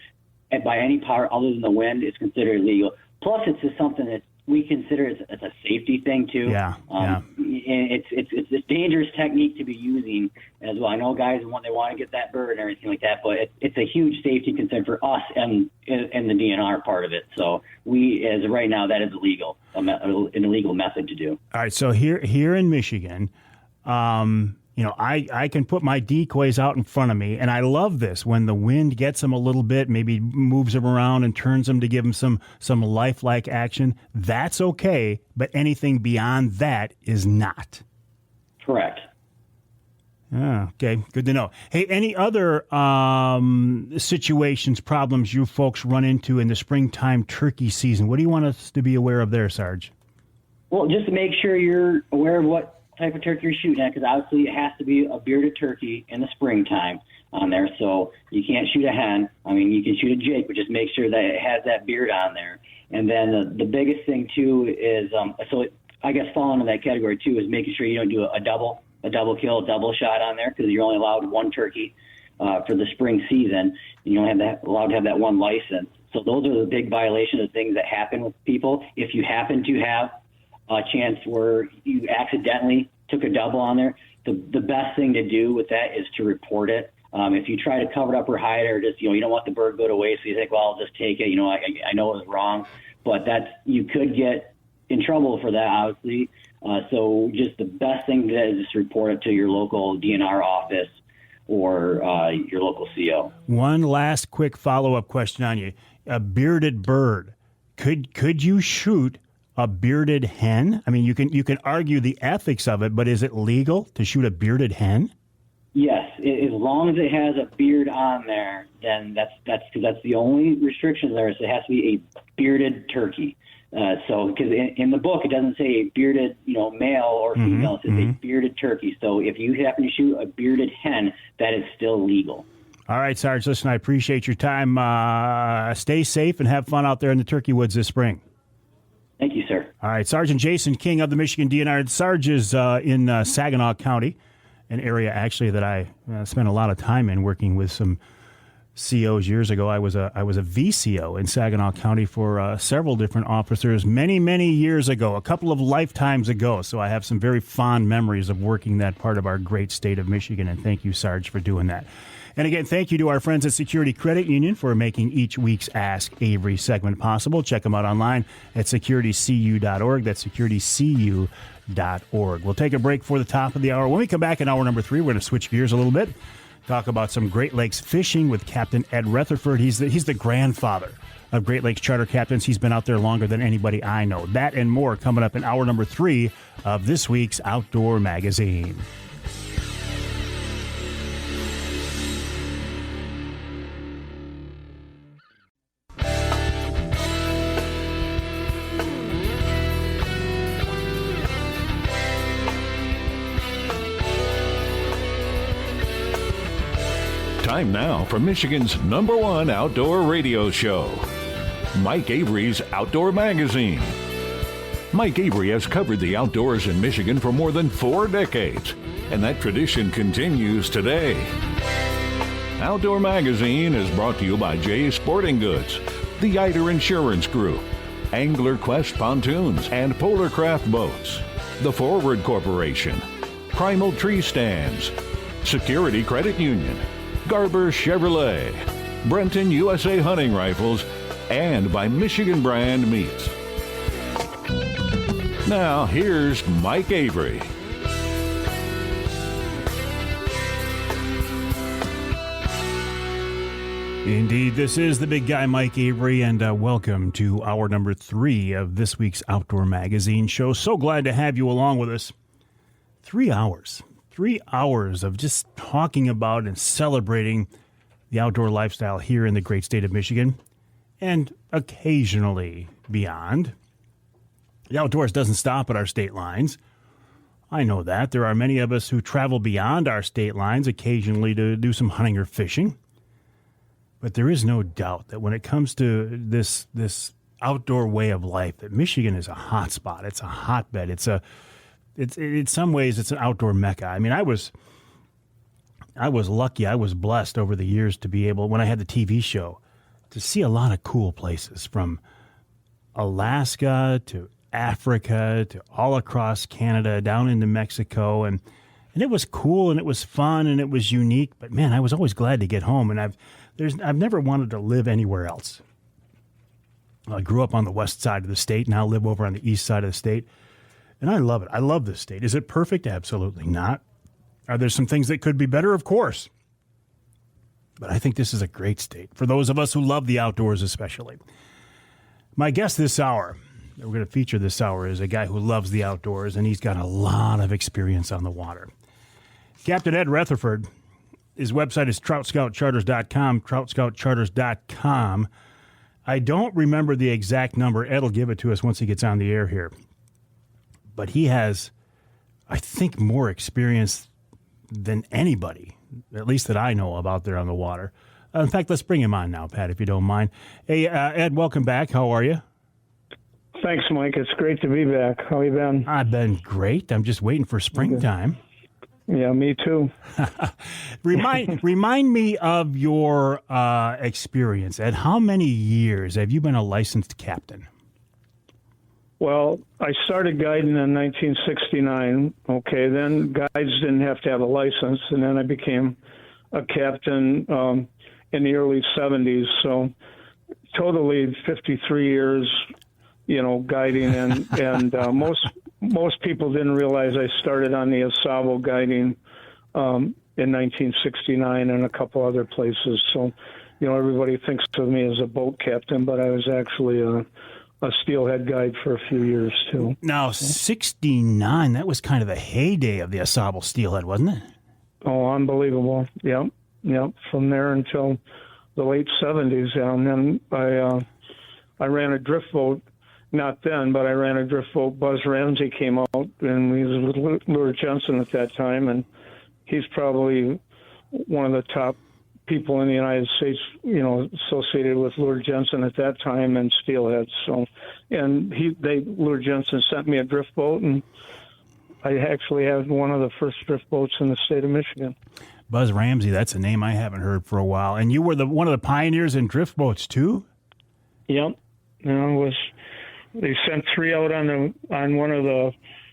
by any power other than the wind is considered illegal. Plus, it's just something that we consider it's a safety thing too. Yeah. And it's a dangerous technique to be using as well. I know guys when they want to get that bird and everything like that, but it's a huge safety concern for us and the DNR part of it. So as of right now, that is illegal, an illegal method to do. All right. So here in Michigan, I can put my decoys out in front of me, and I love this when the wind gets them a little bit, maybe moves them around and turns them to give them some lifelike action. That's okay, but anything beyond that is not. Correct. Ah, okay, good to know. Hey, any other situations, problems you folks run into in the springtime turkey season? What do you want us to be aware of there, Sarge? Well, just to make sure you're aware of what type of turkey you're shooting at, because obviously it has to be a bearded turkey in the springtime on there. So you can't shoot a hen. I mean, you can shoot a jake, but just make sure that it has that beard on there. And then the biggest thing too is, I guess falling in that category too is making sure you don't do a double kill, double shot on there, because you're only allowed one turkey for the spring season. You don't allowed to have that one license. So those are the big violations of things that happen with people. If you happen to have a chance where you accidentally took a double on there, the best thing to do with that is to report it. If you try to cover it up or hide it, or just, you don't want the bird go to waste, so you think, well, I'll just take it. I know it was wrong, but you could get in trouble for that, obviously. So just the best thing to do is just report it to your local DNR office or your local CO. One last quick follow-up question on you. A bearded bird. Could you shoot a bearded hen? I mean, you can argue the ethics of it, but is it legal to shoot a bearded hen? Yes, as long as it has a beard on there, then that's the only restriction there is it has to be a bearded turkey. Because in the book it doesn't say a bearded, male or female. It says a bearded turkey. So if you happen to shoot a bearded hen, that is still legal. All right, Sarge. Listen, I appreciate your time. Stay safe and have fun out there in the turkey woods this spring. Thank you, sir. All right, Sergeant Jason King of the Michigan DNR. Sarge is in Saginaw County, an area actually that I spent a lot of time in working with some COs years ago. I was a VCO in Saginaw County for several different officers many years ago, a couple of lifetimes ago. So I have some very fond memories of working that part of our great state of Michigan. And thank you, Sarge, for doing that. And again, thank you to our friends at Security Credit Union for making each week's Ask Avery segment possible. Check them out online at securitycu.org. That's securitycu.org. We'll take a break for the top of the hour. When we come back in hour number 3, we're going to switch gears a little bit. Talk about some Great Lakes fishing with Captain Ed Rutherford. He's the grandfather of Great Lakes charter captains. He's been out there longer than anybody I know. That and more coming up in hour number 3 of this week's Outdoor Magazine. Time now for Michigan's #1 outdoor radio show, Mike Avery's Outdoor Magazine. Mike Avery has covered the outdoors in Michigan for more than 4 decades, and that tradition continues today. Outdoor Magazine is brought to you by Jay's Sporting Goods, the Eider Insurance Group, Angler Quest Pontoons and Polar Craft Boats, the Forward Corporation, Primal Tree Stands, Security Credit Union, Garber Chevrolet, Brenton USA Hunting Rifles, and by Michigan Brand Meats. Now, here's Mike Avery. Indeed, this is the big guy, Mike Avery, and welcome to hour number 3 of this week's Outdoor Magazine show. So glad to have you along with us. 3 hours. 3 hours of just talking about and celebrating the outdoor lifestyle here in the great state of Michigan and occasionally beyond. The outdoors doesn't stop at our state lines. I know that. There are many of us who travel beyond our state lines occasionally to do some hunting or fishing. But there is no doubt that when it comes to this outdoor way of life, that Michigan is a hot spot. It's a hotbed. It's in some ways, it's an outdoor mecca. I mean, I was lucky. I was blessed over the years to be able, when I had the TV show, to see a lot of cool places from Alaska to Africa to all across Canada, down into Mexico. And it was cool and it was fun and it was unique. But man, I was always glad to get home. And I've never wanted to live anywhere else. I grew up on the west side of the state, now live over on the east side of the state. And I love it. I love this state. Is it perfect? Absolutely not. Are there some things that could be better? Of course. But I think this is a great state for those of us who love the outdoors especially. My guest this hour, that we're going to feature this hour, is a guy who loves the outdoors, and he's got a lot of experience on the water. Captain Ed Rutherford, his website is TroutScoutCharters.com, TroutScoutCharters.com. I don't remember the exact number. Ed will give it to us once he gets on the air here. But he has, I think, more experience than anybody, at least that I know of out there on the water. In fact, let's bring him on now, Pat, if you don't mind. Hey, Ed, welcome back. How are you? Thanks, Mike. It's great to be back. How you been? I've been great. I'm just waiting for springtime. Yeah, me too. Remind me of your experience, Ed. How many years have you been a licensed captain? Well, I started guiding in 1969. Okay, then guides didn't have to have a license, and then I became a captain in the early 70s. So totally 53 years, guiding, and most people didn't realize I started on the Asabo guiding in 1969 and a couple other places. So, everybody thinks of me as a boat captain, but I was actually a steelhead guide for a few years too. Now, 69, that was kind of the heyday of the Asabo steelhead, wasn't it? Oh, unbelievable. Yep. From there until the late 70s. And then I ran a drift boat. Not then, but I ran a drift boat. Buzz Ramsay came out, and he was with Lure Jensen at that time, and he's probably one of the top people in the United States, associated with Lure Jensen at that time and steelheads. So, and Lure Jensen sent me a drift boat, and I actually had one of the first drift boats in the state of Michigan. Buzz Ramsay, that's a name I haven't heard for a while. And you were one of the pioneers in drift boats too? Yep. They sent 3 out on one of the,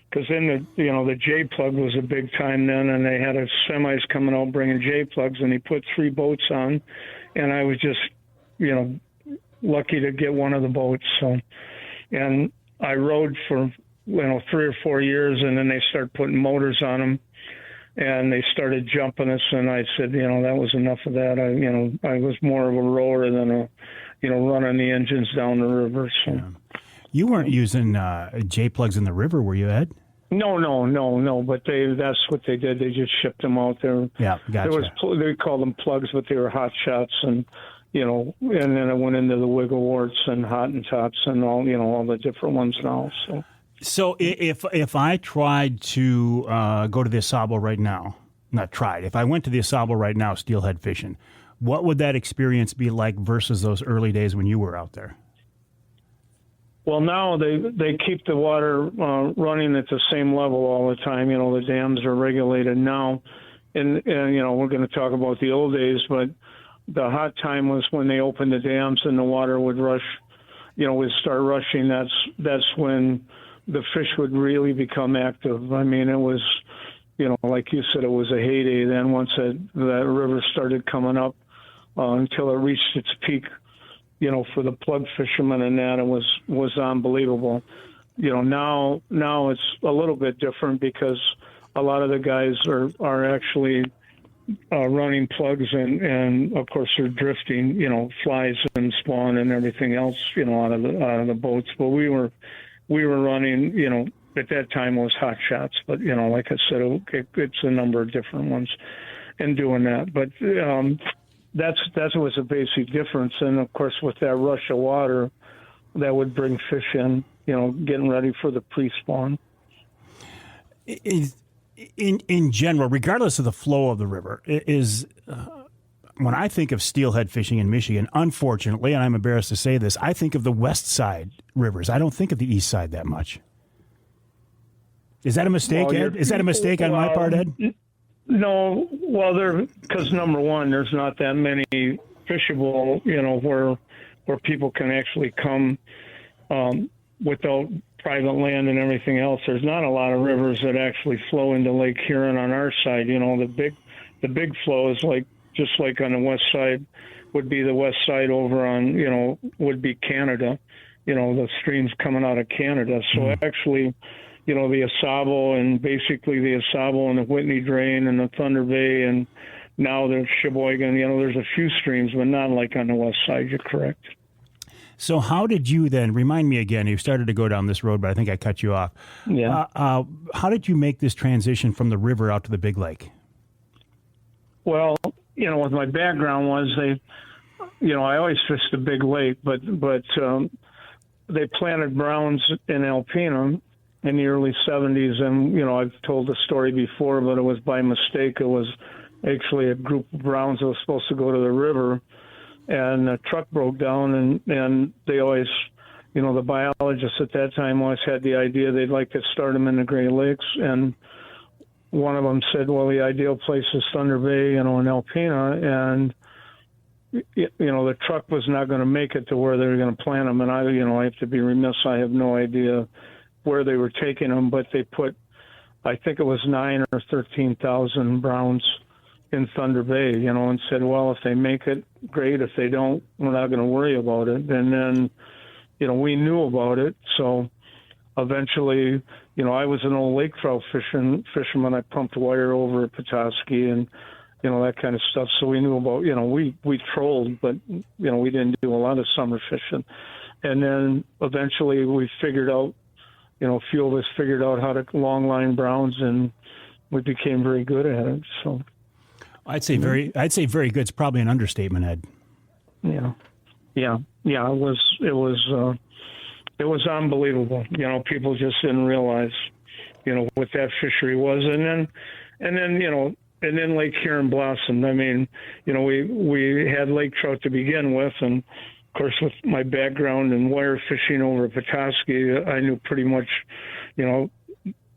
because then the J plug was a big time then, and they had semis coming out bringing J plugs, and he put 3 boats on, and I was just lucky to get one of the boats. So, and I rode for 3 or 4 years, and then they started putting motors on them, and they started jumping us, and I said, that was enough of that. I was more of a rower than running the engines down the river. So. Yeah. You weren't using J plugs in the river, were you, Ed? No. But that's what they did. They just shipped them out there. Yeah, gotcha. They called them plugs, but they were hot shots, and and then it went into the wiggle warts and Hottentots and all the different ones now. So if I tried to go to the Asabo right now, if I went to the Asabo right now, steelhead fishing, what would that experience be like versus those early days when you were out there? Well, now they keep the water running at the same level all the time. The dams are regulated now. And we're going to talk about the old days, but the hot time was when they opened the dams and the water would rush, would start rushing. That's when the fish would really become active. I mean, it was, like you said, it was a heyday then once that river started coming up until it reached its peak. For the plug fishermen and that, it was unbelievable. Now it's a little bit different because a lot of the guys are actually running plugs and of course they're drifting, flies and spawn and everything else, out of the boats. But we were running, at that time it was hot shots, but like I said, it's a number of different ones in doing that. But that was a basic difference. And of course, with that rush of water, that would bring fish in, getting ready for the pre-spawn. In general, regardless of the flow of the river, when I think of steelhead fishing in Michigan, unfortunately, and I'm embarrassed to say this, I think of the west side rivers. I don't think of the east side that much. Is that a mistake, Ed? Is that a mistake on my part, Ed? No, well, because number one, there's not that many fishable, where people can actually come without private land and everything else. There's not a lot of rivers that actually flow into Lake Huron on our side. The big flow is just like on the west side would be the west side over on, would be Canada, the streams coming out of Canada. So actually, the Asabo and basically the Asabo and the Whitney Drain and the Thunder Bay and now the Sheboygan. There's a few streams, but not like on the west side. You're correct. So how did you then, remind me again, you started to go down this road, but I think I cut you off. Yeah. How did you make this transition from the river out to the big lake? Well, what my background was, I always fished the big lake, but they planted browns in Alpena in the early 70s. And, I've told the story before, but it was by mistake. It was actually a group of browns that was supposed to go to the river. And the truck broke down, and they always, the biologists at that time always had the idea they'd like to start them in the Great Lakes. And one of them said, well, the ideal place is Thunder Bay, in Alpena. And, the truck was not going to make it to where they were going to plant them. And I have to be remiss. I have no idea where they were taking them, but they put, I think it was 9 or 13,000 browns in Thunder Bay, and said, well, if they make it, great. If they don't, we're not going to worry about it. And then, we knew about it. So eventually, I was an old lake trout fisherman. I pumped wire over at Petoskey and, that kind of stuff. So we knew about, we trolled, but, we didn't do a lot of summer fishing. And then eventually we figured out, a few of us figured out how to long line browns, and we became very good at it. So I'd say very good. It's probably an understatement, Ed. Yeah. It was unbelievable. People just didn't realize, what that fishery was. And then Lake Huron blossomed. I mean, we had lake trout to begin with, and of course, with my background in wire fishing over at Petoskey, I knew pretty much,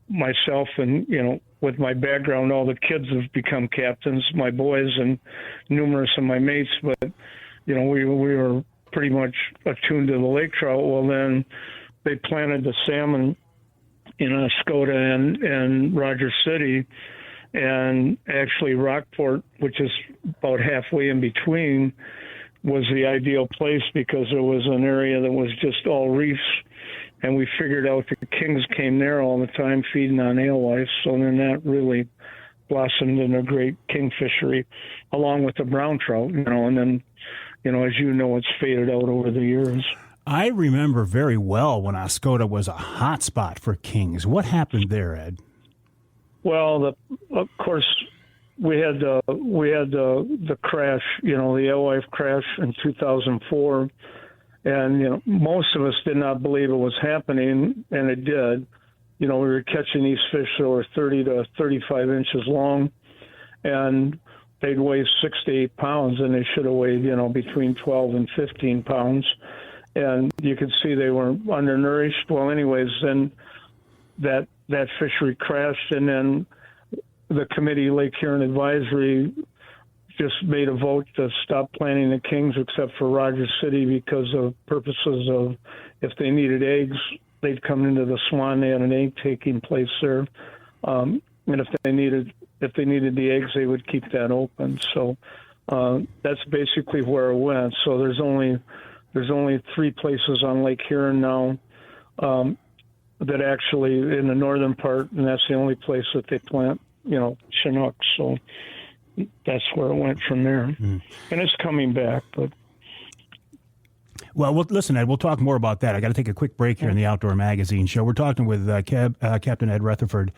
myself and, with my background, all the kids have become captains, my boys and numerous of my mates. But, we were pretty much attuned to the lake trout. Well, then they planted the salmon in Escoda and Rogers City, and actually Rockport, which is about halfway in between, was the ideal place because it was an area that was just all reefs. And we figured out the kings came there all the time feeding on alewives. So then that really blossomed into a great king fishery along with the brown trout, and then, as it's faded out over the years. I remember very well when Oscoda was a hot spot for kings. What happened there, Ed? Well, of course, we had the crash, the alewife crash in 2004. And, most of us did not believe it was happening, and it did. We were catching these fish that were 30 to 35 inches long, and they'd weigh 6 to 8 pounds, and they should have weighed, between 12 and 15 pounds. And you could see they were undernourished. Well, anyways, then that fishery crashed, and then the committee, Lake Huron Advisory, just made a vote to stop planting the kings except for Rogers City because of purposes of if they needed eggs, they'd come into the Swan. They had an egg taking place there. And if they needed the eggs, they would keep that open. So that's basically where it went. So there's only 3 places on Lake Huron now that actually in the northern part, and that's the only place that they plant, Chinooks. So that's where it went from there. And it's coming back. But Well, listen, Ed, we'll talk more about that. I got to take a quick break here in the Outdoor Magazine Show. We're talking with Captain Ed Rutherford.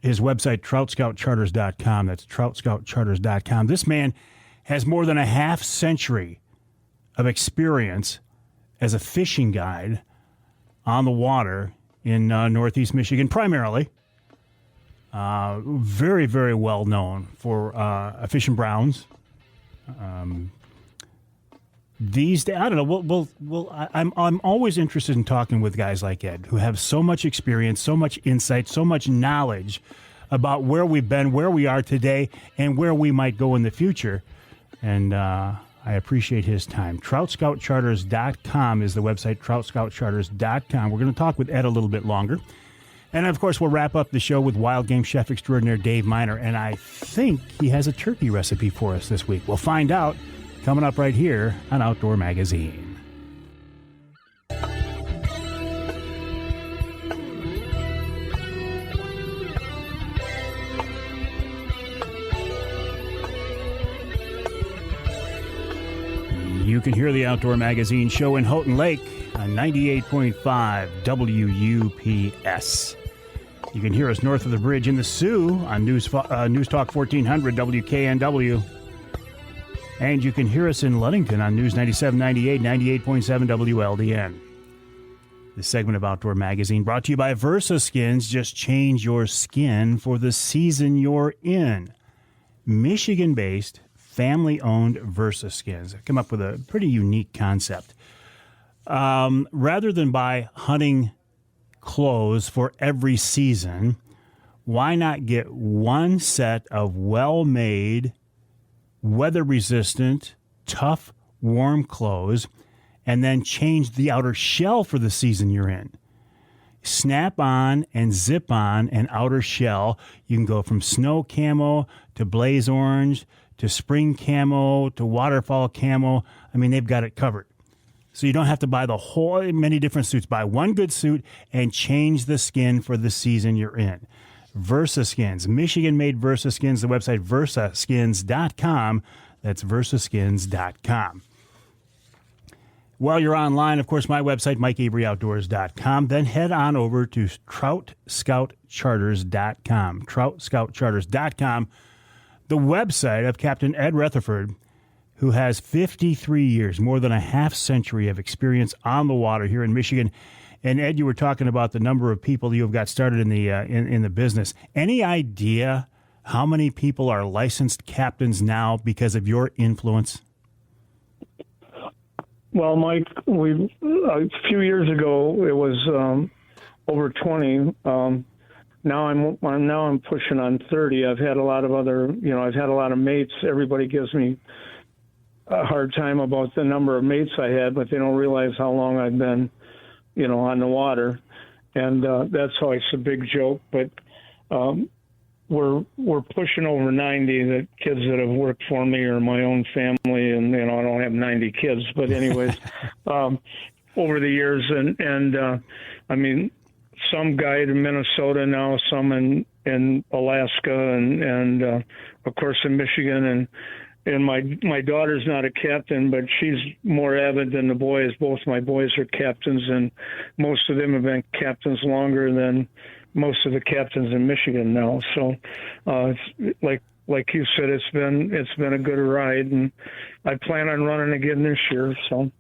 His website, TroutScoutCharters.com. That's TroutScoutCharters.com. This man has more than a half century of experience as a fishing guide on the water in Northeast Michigan, primarily. Very, very well known for fishing browns. These days, I don't know. I'm always interested in talking with guys like Ed, who have so much experience, so much insight, so much knowledge about where we've been, where we are today, and where we might go in the future. And I appreciate his time. TroutScoutCharters.com is the website. TroutScoutCharters.com. We're going to talk with Ed a little bit longer. And, of course, we'll wrap up the show with wild game chef extraordinaire Dave Miner. And I think he has a turkey recipe for us this week. We'll find out coming up right here on Outdoor Magazine. You can hear the Outdoor Magazine show in Houghton Lake on 98.5 WUPS. You can hear us north of the bridge in the Sioux on News Talk 1400 WKNW. And you can hear us in Ludington on News 97.98, 98.7 WLDN. This segment of Outdoor Magazine brought to you by Versa Skins. Just change your skin for the season you're in. Michigan-based, family-owned Versa Skins. I've come up with a pretty unique concept. Rather than buy hunting clothes for every season, why not get one set of well-made, weather-resistant, tough, warm clothes and then change the outer shell for the season you're in? Snap on and zip on an outer shell. You can go from snow camo to blaze orange to spring camo to waterfall camo. I mean, they've got it covered. So you don't have to buy many different suits. Buy one good suit and change the skin for the season you're in. Versa Skins, Michigan-made Versa Skins. The website versaskins.com. That's versaskins.com. While you're online, of course, my website, MikeAveryOutdoors.com. Then head on over to TroutScoutCharters.com. TroutScoutCharters.com, the website of Captain Ed Rutherford, who has 53 years, more than a half century of experience on the water here in Michigan. And Ed, you were talking about the number of people you have got started in the business. Any idea how many people are licensed captains now because of your influence? Well, Mike, a few years ago it was over 20. Now I'm pushing on 30. I've had a lot of I've had a lot of mates. Everybody gives me a hard time about the number of mates I had, but they don't realize how long I've been, on the water. And that's always a big joke. But we're pushing over 90, the kids that have worked for me or my own family. And, I don't have 90 kids, but anyways, over the years. And I mean, some guide in Minnesota now, some in Alaska and of course in Michigan. And my daughter's not a captain, but she's more avid than the boys. Both my boys are captains, and most of them have been captains longer than most of the captains in Michigan now. So, it's like you said, it's been a good ride, and I plan on running again this year. So,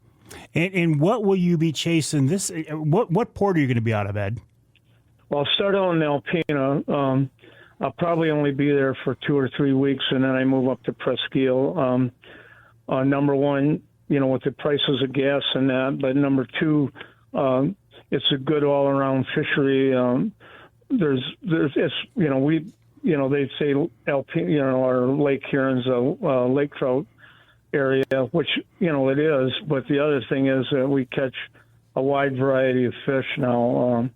and what will you be chasing this? What port are you going to be out of, Ed? Well, I'll start out in Alpena. I'll probably only be there for 2 or 3 weeks, and then I move up to Presqu'île. Number one, with the prices of gas and that, but number two, it's a good all-around fishery. They say Alpena, our Lake Huron's a lake trout area, which it is. But the other thing is that we catch a wide variety of fish now.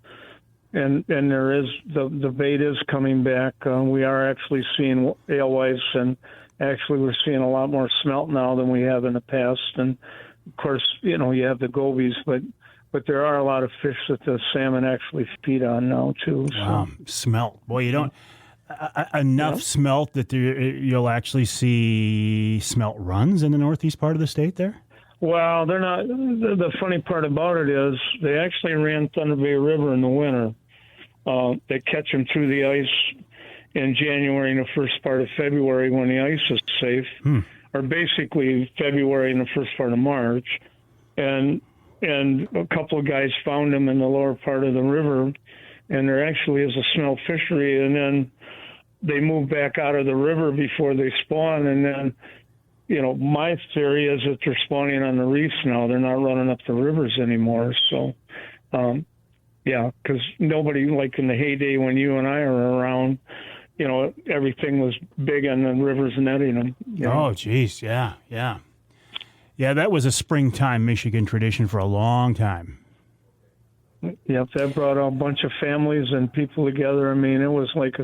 And there is the bait is coming back. We are actually seeing alewives, and actually we're seeing a lot more smelt now than we have in the past. And of course, you have the gobies, but there are a lot of fish that the salmon actually feed on now too. So. Wow, smelt! Boy, you don't enough smelt that you'll actually see smelt runs in the northeast part of the state there. Well, they're not. The funny part about it is they actually ran Thunder Bay River in the winter. They catch them through the ice in January and the first part of February when the ice is safe, or basically February and the first part of March. And a couple of guys found them in the lower part of the river, and there actually is a smelt fishery. And then they move back out of the river before they spawn, and then. My theory is that they're spawning on the reefs now. They're not running up the rivers anymore. So, because nobody, like in the heyday when you and I were around, everything was big on the rivers netting them. Oh, geez. Yeah. That was a springtime Michigan tradition for a long time. Yep, that brought a bunch of families and people together. I mean, it was like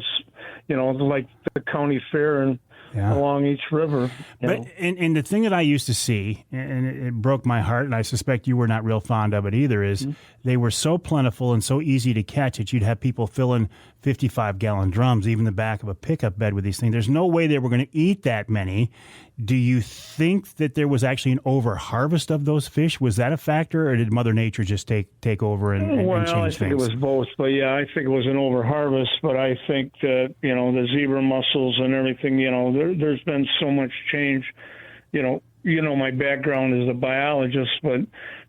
like the county fair and along each river. And the thing that I used to see, and it broke my heart, and I suspect you were not real fond of it either, is they were so plentiful and so easy to catch that you'd have people filling 55-gallon drums, even the back of a pickup bed with these things. There's no way they were going to eat that many. Do you think that there was actually an over-harvest of those fish? Was that a factor, or did Mother Nature just take over and change things? Well, I think it was both. But, yeah, I think it was an over-harvest. But I think that, the zebra mussels and everything, there's been so much change. My background is a biologist, but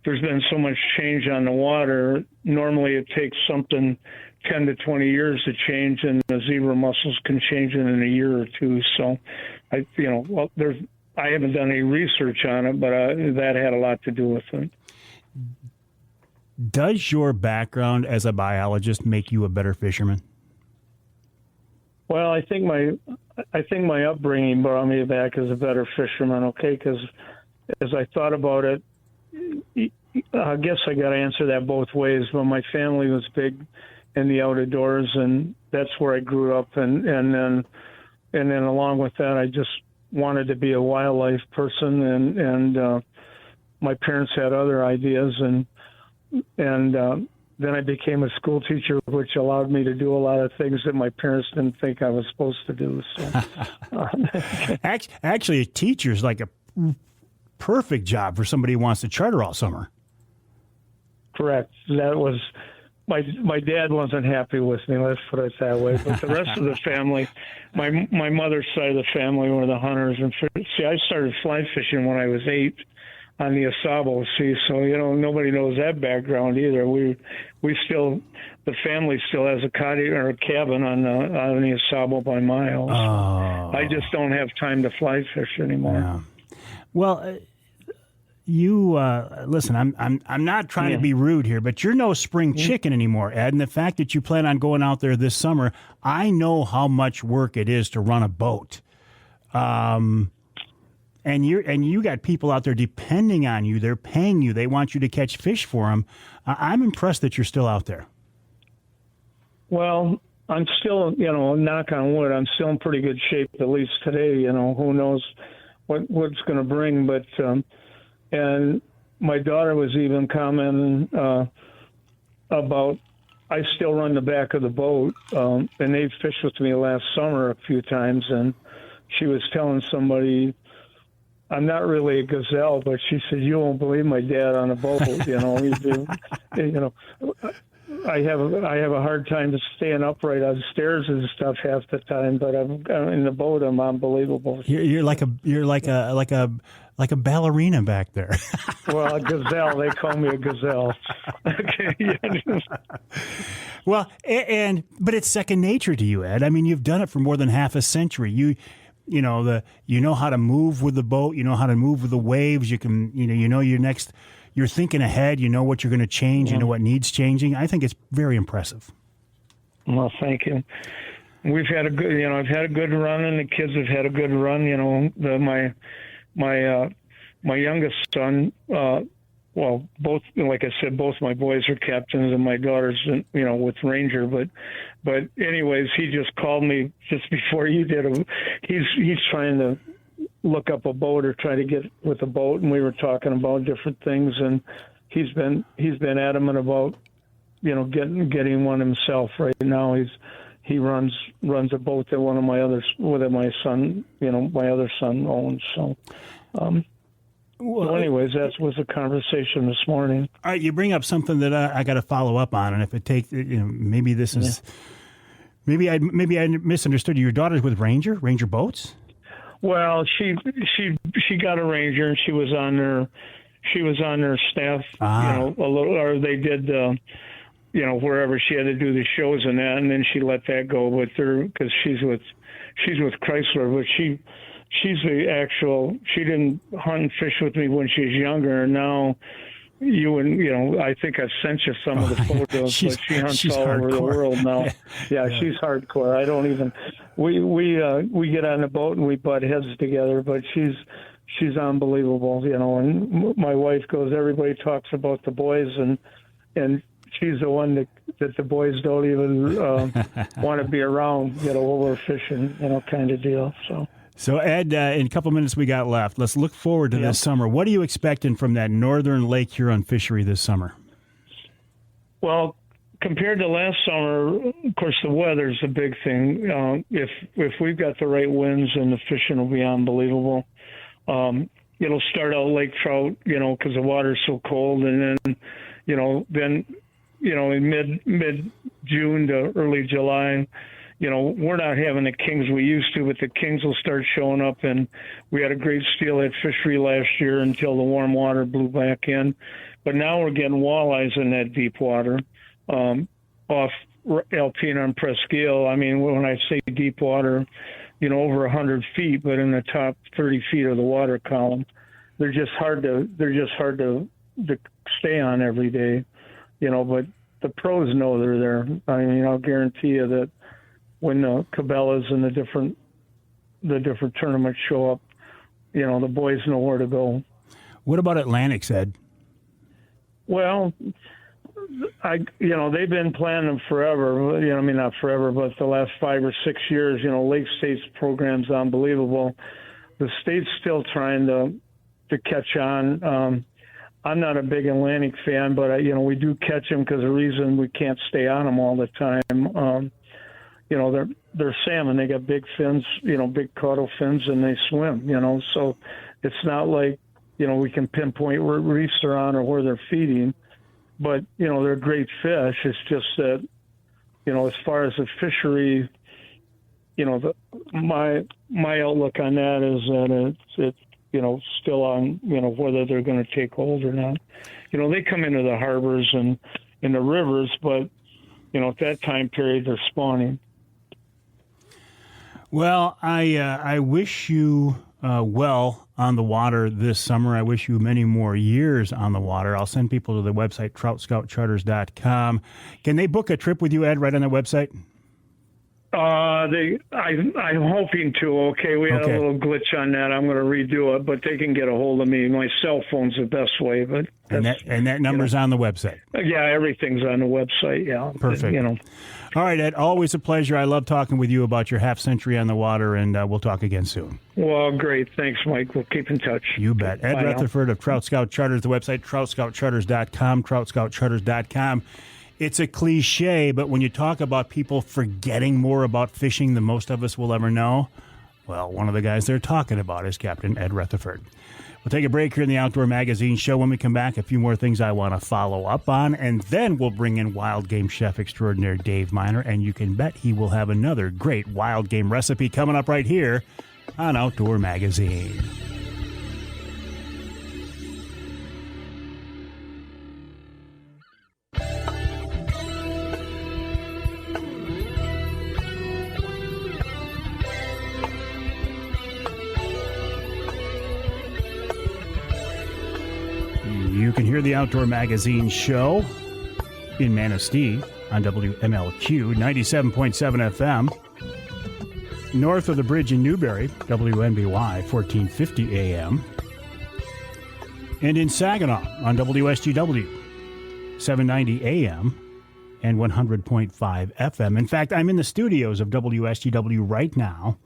there's been so much change on the water. Normally it takes something 10 to 20 years to change, and the zebra mussels can change it in a year or two. So, I haven't done any research on it, but that had a lot to do with it. Does your background as a biologist make you a better fisherman? Well, I think my upbringing brought me back as a better fisherman. Okay, because as I thought about it, I guess I got to answer that both ways. But my family was big in the outdoors, and that's where I grew up. And then along with that, I just wanted to be a wildlife person. And my parents had other ideas, and then I became a school teacher, which allowed me to do a lot of things that my parents didn't think I was supposed to do. So, actually, a teacher's like a perfect job for somebody who wants to charter all summer. Correct. That was my dad wasn't happy with me. Let's put it that way. But the rest of the family, my mother's side of the family were the hunters. And see, I started fly fishing when I was 8. On the Asabo, so nobody knows that background either. The family still has a cottage or a cabin on the Asabo by my house. Oh. I just don't have time to fly fish anymore. Yeah. Well, you listen. I'm not trying to be rude here, but you're no spring chicken anymore, Ed. And the fact that you plan on going out there this summer, I know how much work it is to run a boat. And you got people out there depending on you. They're paying you. They want you to catch fish for them. I'm impressed that you're still out there. Well, I'm still, knock on wood, I'm still in pretty good shape, at least today. Who knows what's going to bring. But, and my daughter was even commenting about, I still run the back of the boat. And they fished with me last summer a few times. And she was telling somebody, I'm not really a gazelle, but she said, you won't believe my dad on a boat. I have a hard time staying upright on stairs and stuff half the time, but I'm in the boat. I'm unbelievable. You're like a ballerina back there. Well, a gazelle. They call me a gazelle. Okay. Well, but it's second nature to you, Ed. I mean, you've done it for more than half a century. You know how to move with the boat. You know how to move with the waves. You can, you're thinking ahead. You know what you're going to change. You know what needs changing. I think it's very impressive. Well, thank you. We've had a good, I've had a good run, and the kids have had a good run. My youngest son, both, like I said, both my boys are captains, and my daughter's, with Ranger. But anyways, he just called me just before you did. He's trying to look up a boat or try to get with a boat, and we were talking about different things, and he's been adamant about, getting one himself. Right now, he runs a boat that my other son owns. So. Well, anyways, that was a conversation this morning. All right, you bring up something that I got to follow up on, and if it takes, maybe this is, maybe I misunderstood you. Your daughter's with Ranger boats. Well, she got a Ranger, and she was on their staff. A little, or they did, wherever she had to do the shows and that, and then she let that go with her because she's with Chrysler, but she didn't hunt and fish with me when she was younger. And now I think I've sent you some of the photos, but she hunts all over the world now. Yeah, she's hardcore. I don't even, we get on the boat and we butt heads together, but she's unbelievable, and my wife goes, everybody talks about the boys, and she's the one that the boys don't even want to be around, while we're fishing, kind of deal. So, Ed, in a couple minutes we got left. Let's look forward to this summer. What are you expecting from that northern Lake Huron fishery this summer? Well, compared to last summer, of course, the weather's a big thing. If we've got the right winds, and the fishing will be unbelievable. It'll start out lake trout, because the water's so cold, and then, in mid-June to early July, we're not having the kings we used to, but the kings will start showing up, and we had a great steelhead fishery last year until the warm water blew back in. But now we're getting walleyes in that deep water off Alpena and Presqu'île. I mean, when I say deep water, over 100 feet, but in the top 30 feet of the water column, they're just hard to stay on every day, but the pros know they're there. I mean, I'll guarantee you that when the Cabela's and the different tournaments show up, the boys know where to go. What about Atlantic, Ed? Well, they've been planning them forever. I mean, not forever, but the last 5 or 6 years. Lake State's program's unbelievable. The state's still trying to catch on. I'm not a big Atlantic fan, but we do catch them because the reason we can't stay on them all the time. They're salmon. They got big fins, big caudal fins, and they swim. So it's not like we can pinpoint where reefs they're on or where they're feeding. But, they're great fish. It's just that, as far as the fishery, my outlook on that is that it's still on, whether they're going to take hold or not. They come into the harbors and in the rivers, but, at that time period, they're spawning. Well, I wish you well on the water this summer. I wish you many more years on the water. I'll send people to the website, TroutScoutCharters.com. Can they book a trip with you, Ed, right on that website? I'm hoping to. Okay, we had a little glitch on that. I'm going to redo it, but they can get a hold of me. My cell phone's the best way. But and that number's on the website. Yeah, everything's on the website. Yeah, perfect. All right, Ed. Always a pleasure. I love talking with you about your half century on the water, and we'll talk again soon. Well, great. Thanks, Mike. We'll keep in touch. You bet. Ed Rutherford of Trout Scout Charters. The website TroutScoutCharters.com. TroutScoutCharters.com. It's a cliche, but when you talk about people forgetting more about fishing than most of us will ever know, well, one of the guys they're talking about is Captain Ed Rutherford. We'll take a break here in the Outdoor Magazine show. When we come back, a few more things I want to follow up on, and then we'll bring in wild game chef extraordinaire Dave Miner, and you can bet he will have another great wild game recipe coming up right here on Outdoor Magazine. You can hear the Outdoor Magazine show in Manistee on WMLQ 97.7 FM. North of the bridge in Newberry, WNBY 1450 AM. And in Saginaw on WSGW 790 AM and 100.5 FM. In fact, I'm in the studios of WSGW right now.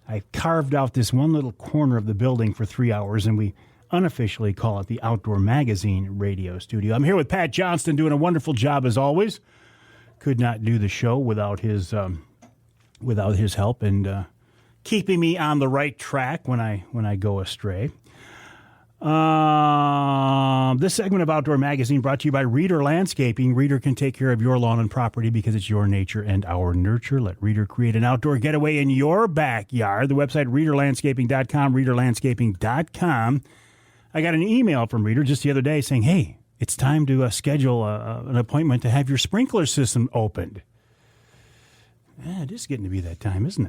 I carved out this one little corner of the building for 3 hours, and we unofficially call it the Outdoor Magazine radio studio. I'm here with Pat Johnston doing a wonderful job as always. Could not do the show without his help and keeping me on the right track when I go astray. This segment of Outdoor Magazine brought to you by Reader Landscaping. Reader can take care of your lawn and property because it's your nature and our nurture. Let Reader create an outdoor getaway in your backyard. The website, readerlandscaping.com, readerlandscaping.com. I got an email from Reader just the other day saying, hey, it's time to schedule an appointment to have your sprinkler system opened. It is getting to be that time, isn't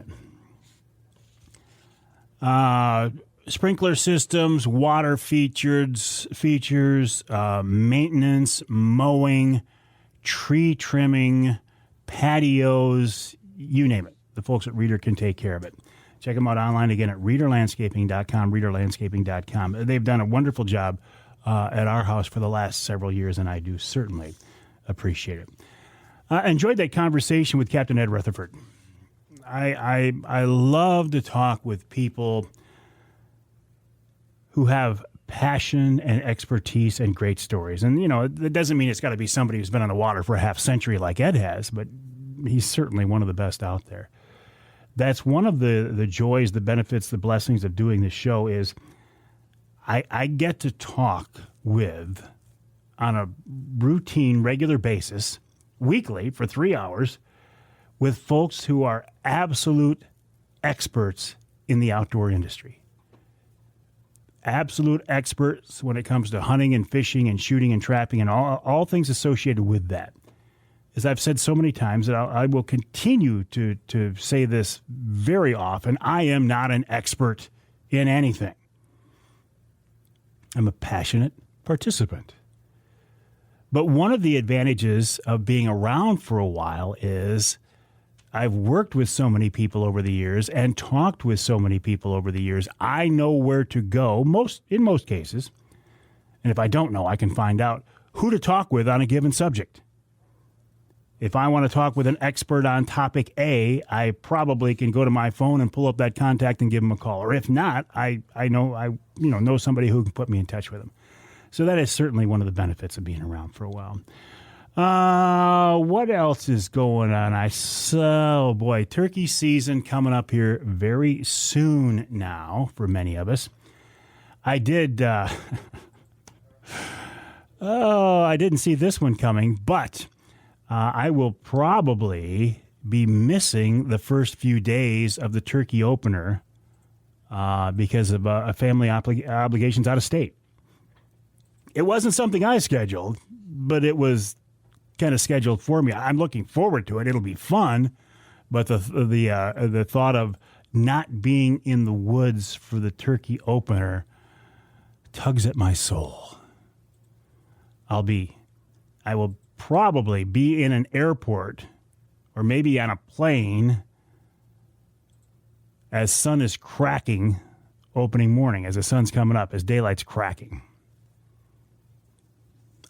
it? Sprinkler systems, water features, maintenance, mowing, tree trimming, patios, you name it. The folks at Reader can take care of it. Check them out online again at readerlandscaping.com, readerlandscaping.com. They've done a wonderful job at our house for the last several years, and I do certainly appreciate it. I enjoyed that conversation with Captain Ed Rutherford. I love to talk with people who have passion and expertise and great stories. And, that doesn't mean it's got to be somebody who's been on the water for a half century like Ed has, but he's certainly one of the best out there. That's one of the joys, the benefits, the blessings of doing this show is I get to talk with, on a routine, regular basis, weekly for 3 hours, with folks who are absolute experts in the outdoor industry. Absolute experts when it comes to hunting and fishing and shooting and trapping and all things associated with that. As I've said so many times, that I will continue to say this very often, I am not an expert in anything. I'm a passionate participant. But one of the advantages of being around for a while is I've worked with so many people over the years and talked with so many people over the years. I know where to go in most cases. And if I don't know, I can find out who to talk with on a given subject. If I want to talk with an expert on topic A, I probably can go to my phone and pull up that contact and give them a call. Or if not, I know somebody who can put me in touch with them. So that is certainly one of the benefits of being around for a while. What else is going on? Turkey season coming up here very soon now for many of us. I didn't see this one coming, but I will probably be missing the first few days of the turkey opener because of family obligations out of state. It wasn't something I scheduled, but it was kind of scheduled for me. I'm looking forward to it. It'll be fun, but the thought of not being in the woods for the turkey opener tugs at my soul. I will probably be in an airport or maybe on a plane as sun is cracking opening morning, as the sun's coming up, as daylight's cracking.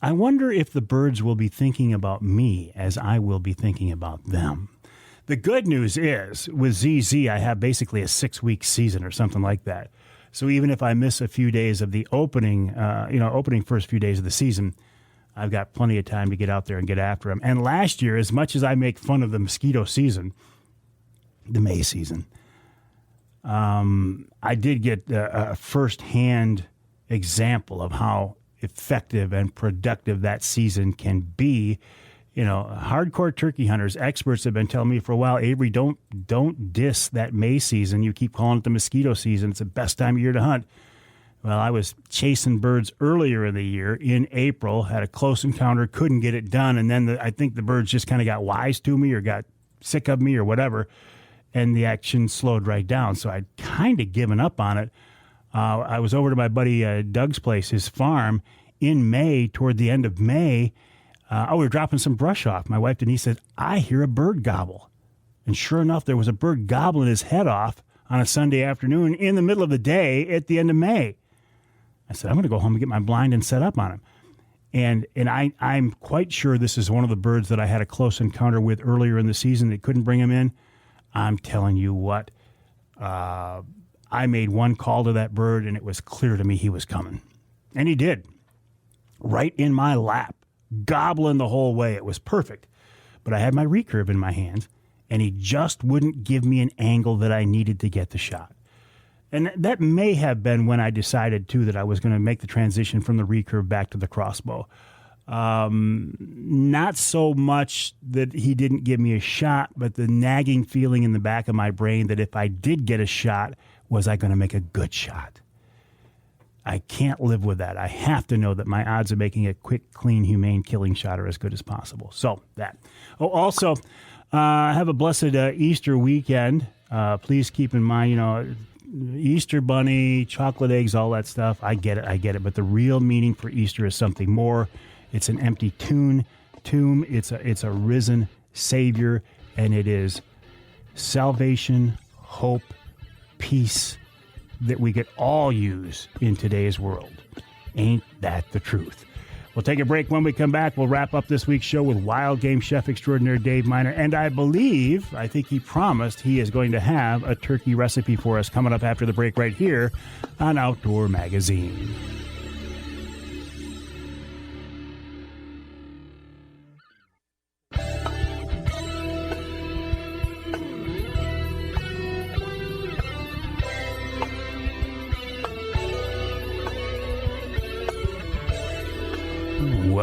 I wonder if the birds will be thinking about me as I will be thinking about them. The good news is, with ZZ, I have basically a 6-week season or something like that. So even if I miss a few days of the opening first few days of the season, I've got plenty of time to get out there and get after them. And last year, as much as I make fun of the mosquito season, the May season, I did get a firsthand example of how effective and productive that season can be. You know, hardcore turkey hunters, experts have been telling me for a while, Avery, don't diss that May season. You keep calling it the mosquito season. It's the best time of year to hunt. Well, I was chasing birds earlier in the year in April, had a close encounter, couldn't get it done. And then I think the birds just kind of got wise to me or got sick of me or whatever. And the action slowed right down. So I'd kind of given up on it. I was over to my buddy Doug's place, his farm, in May, toward the end of May. We were dropping some brush off. My wife Denise said, I hear a bird gobble. And sure enough, there was a bird gobbling his head off on a Sunday afternoon in the middle of the day at the end of May. I said, I'm going to go home and get my blind and set up on him. And I'm quite sure this is one of the birds that I had a close encounter with earlier in the season that couldn't bring him in. I'm telling you what, I made one call to that bird, and it was clear to me he was coming. And he did. Right in my lap, gobbling the whole way. It was perfect. But I had my recurve in my hands, and he just wouldn't give me an angle that I needed to get the shot. And that may have been when I decided, too, that I was going to make the transition from the recurve back to the crossbow. Not so much that he didn't give me a shot, but the nagging feeling in the back of my brain that if I did get a shot, was I going to make a good shot? I can't live with that. I have to know that my odds of making a quick, clean, humane killing shot are as good as possible. So that. Oh, also, have a blessed Easter weekend. Please keep in mind, Easter bunny, chocolate eggs, all that stuff. I get it. But the real meaning for Easter is something more. It's an empty tomb. It's a risen Savior, and it is salvation, hope, peace that we could all use in today's world. Ain't that the truth? We'll take a break. When we come back, we'll wrap up this week's show with wild game chef extraordinaire Dave Miner. And I think he promised he is going to have a turkey recipe for us coming up after the break right here on Outdoor Magazine.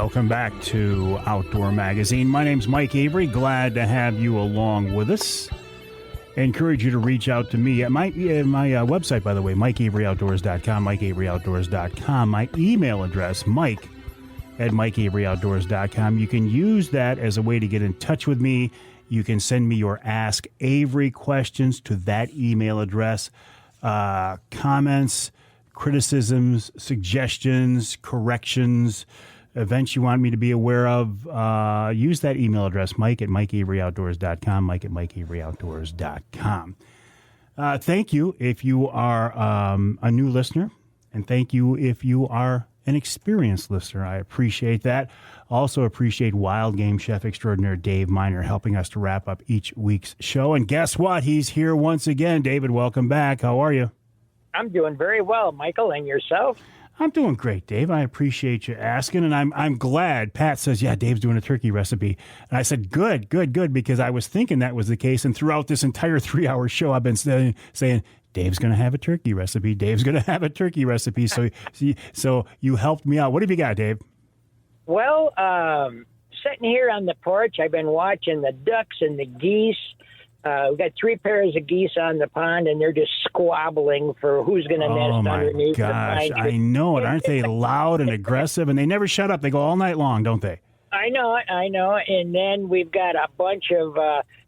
Welcome back to Outdoor Magazine. My name's Mike Avery. Glad to have you along with us. I encourage you to reach out to me at my website, by the way, MikeAveryOutdoors.com, MikeAveryOutdoors.com. My email address, Mike@MikeAveryOutdoors.com. You can use that as a way to get in touch with me. You can send me your Ask Avery questions to that email address. Comments, criticisms, suggestions, corrections, events you want me to be aware of, use that email address, Mike@MikeAveryOutdoors.com, Mike@MikeAveryOutdoors.com. Thank you if you are a new listener, and thank you if you are an experienced listener. I appreciate that. Also appreciate wild game chef extraordinaire Dave Miner helping us to wrap up each week's show. And guess what? He's here once again. David, welcome back. How are you? I'm doing very well, Michael, and yourself? I'm doing great, Dave. I appreciate you asking, and I'm glad. Pat says, yeah, Dave's doing a turkey recipe. And I said, good, because I was thinking that was the case, and throughout this entire 3-hour show, I've been saying, Dave's going to have a turkey recipe. Dave's going to have a turkey recipe. So you helped me out. What have you got, Dave? Well, sitting here on the porch, I've been watching the ducks and the geese. We've got 3 pairs of geese on the pond, and they're just squabbling for who's going to nest underneath the pine tree. I know it. Aren't they loud and aggressive? And they never shut up. They go all night long, don't they? I know. And then we've got a bunch of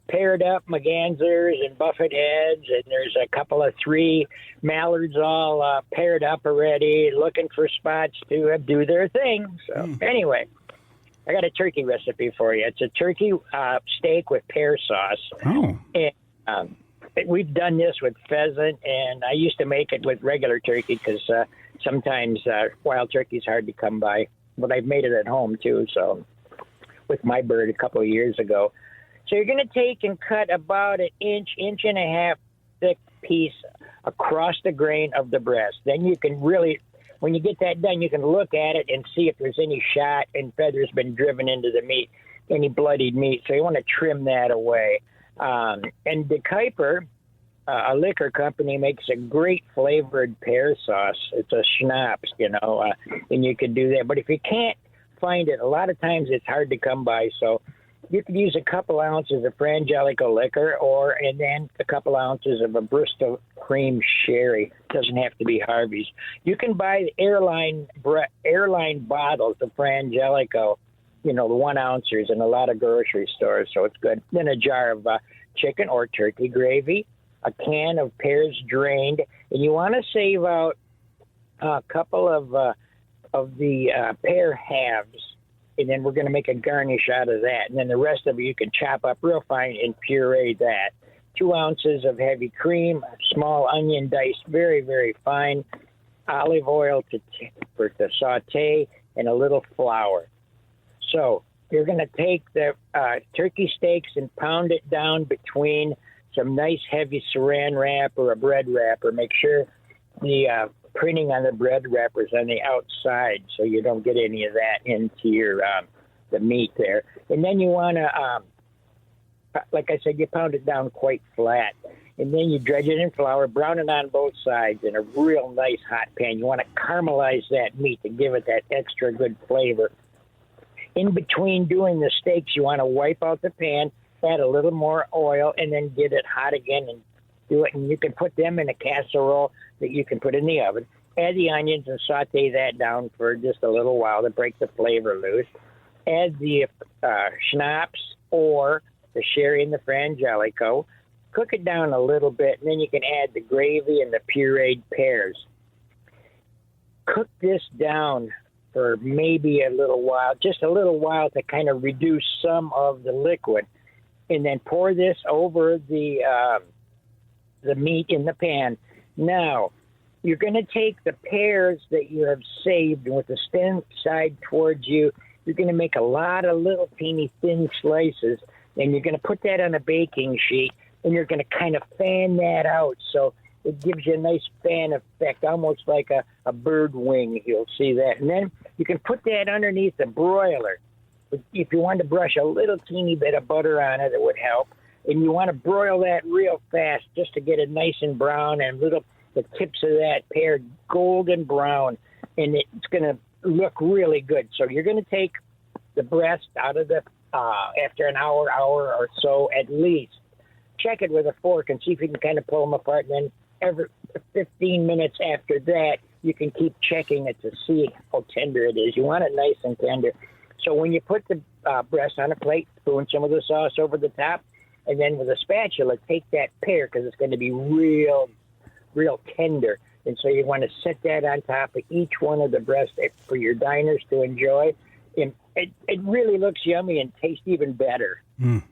paired up mergansers and buffet heads, and there's a couple of 3 mallards all paired up already, looking for spots to do their thing. So anyway, I got a turkey recipe for you. It's a turkey steak with pear sauce. Oh. And we've done this with pheasant, and I used to make it with regular turkey because sometimes wild turkey's hard to come by. But I've made it at home, too, so with my bird a couple of years ago. So you're going to take and cut about an inch and a half thick piece across the grain of the breast. Then you can really, when you get that done, you can look at it and see if there's any shot and feathers been driven into the meat, any bloodied meat. So you want to trim that away. And De Kuyper, a liquor company, makes a great flavored pear sauce. It's a schnapps, and you could do that. But if you can't find it, a lot of times it's hard to come by. So you could use a couple ounces of Frangelico liquor and then a couple ounces of a Bristol cream sherry. It doesn't have to be Harvey's. You can buy the airline bottles of Frangelico, the 1 ounces in a lot of grocery stores, so it's good. Then a jar of chicken or turkey gravy, a can of pears drained, and you want to save out a couple of the pear halves. And then we're going to make a garnish out of that. And then the rest of it you can chop up real fine and puree that. 2 ounces of heavy cream, small onion diced very, very fine, olive oil to saute, and a little flour. So you're going to take the turkey steaks and pound it down between some nice heavy saran wrap or a bread wrapper. Make sure the printing on the bread wrappers on the outside so you don't get any of that into your the meat there. And then you want to, like I said, you pound it down quite flat. And then you dredge it in flour, brown it on both sides in a real nice hot pan. You want to caramelize that meat to give it that extra good flavor. In between doing the steaks, you want to wipe out the pan, add a little more oil, and then get it hot again and do it. And you can put them in a casserole that you can put in the oven. Add the onions and saute that down for just a little while to break the flavor loose. Add the schnapps or the sherry and the Frangelico. Cook it down a little bit, and then you can add the gravy and the pureed pears. Cook this down for maybe a little while, just a little while to kind of reduce some of the liquid. And then pour this over the meat in the pan. Now, you're going to take the pears that you have saved with the stem side towards you. You're going to make a lot of little teeny thin slices, and you're going to put that on a baking sheet, and you're going to kind of fan that out so it gives you a nice fan effect, almost like a bird wing. You'll see that. And then you can put that underneath the broiler. If you want to brush a little teeny bit of butter on it, it would help. And you want to broil that real fast just to get it nice and brown and the tips of that pear golden brown, and it's going to look really good. So you're going to take the breast out of the after an hour or so at least. Check it with a fork and see if you can kind of pull them apart. And then every 15 minutes after that, you can keep checking it to see how tender it is. You want it nice and tender. So when you put the breast on a plate, spoon some of the sauce over the top, and then with a spatula, take that pear because it's going to be real tender. And so you want to set that on top of each one of the breasts for your diners to enjoy. And it really looks yummy and tastes even better. Mm.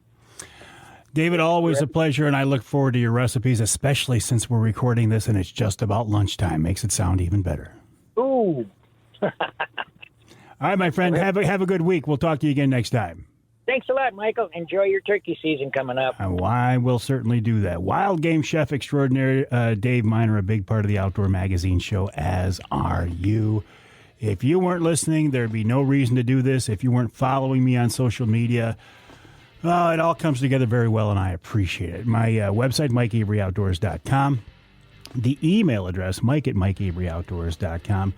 David, always a pleasure, and I look forward to your recipes, especially since we're recording this and it's just about lunchtime. Makes it sound even better. Ooh. All right, my friend, have a good week. We'll talk to you again next time. Thanks a lot, Michael. Enjoy your turkey season coming up. I will certainly do that. Wild game chef extraordinary Dave Miner, a big part of the Outdoor Magazine show, as are you. If you weren't listening, there'd be no reason to do this. If you weren't following me on social media, it all comes together very well, and I appreciate it. My website, MikeAveryOutdoors.com. The email address, Mike@MikeAveryOutdoors.com.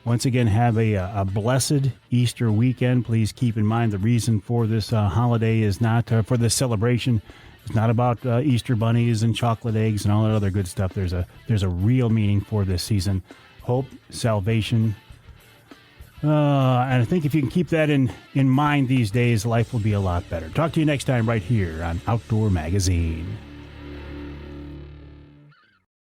Once again, have a blessed Easter weekend. Please keep in mind the reason for this holiday is not, for this celebration, it's not about Easter bunnies and chocolate eggs and all that other good stuff. There's a real meaning for this season. Hope, salvation. And I think if you can keep that in mind these days, life will be a lot better. Talk to you next time right here on Outdoor Magazine.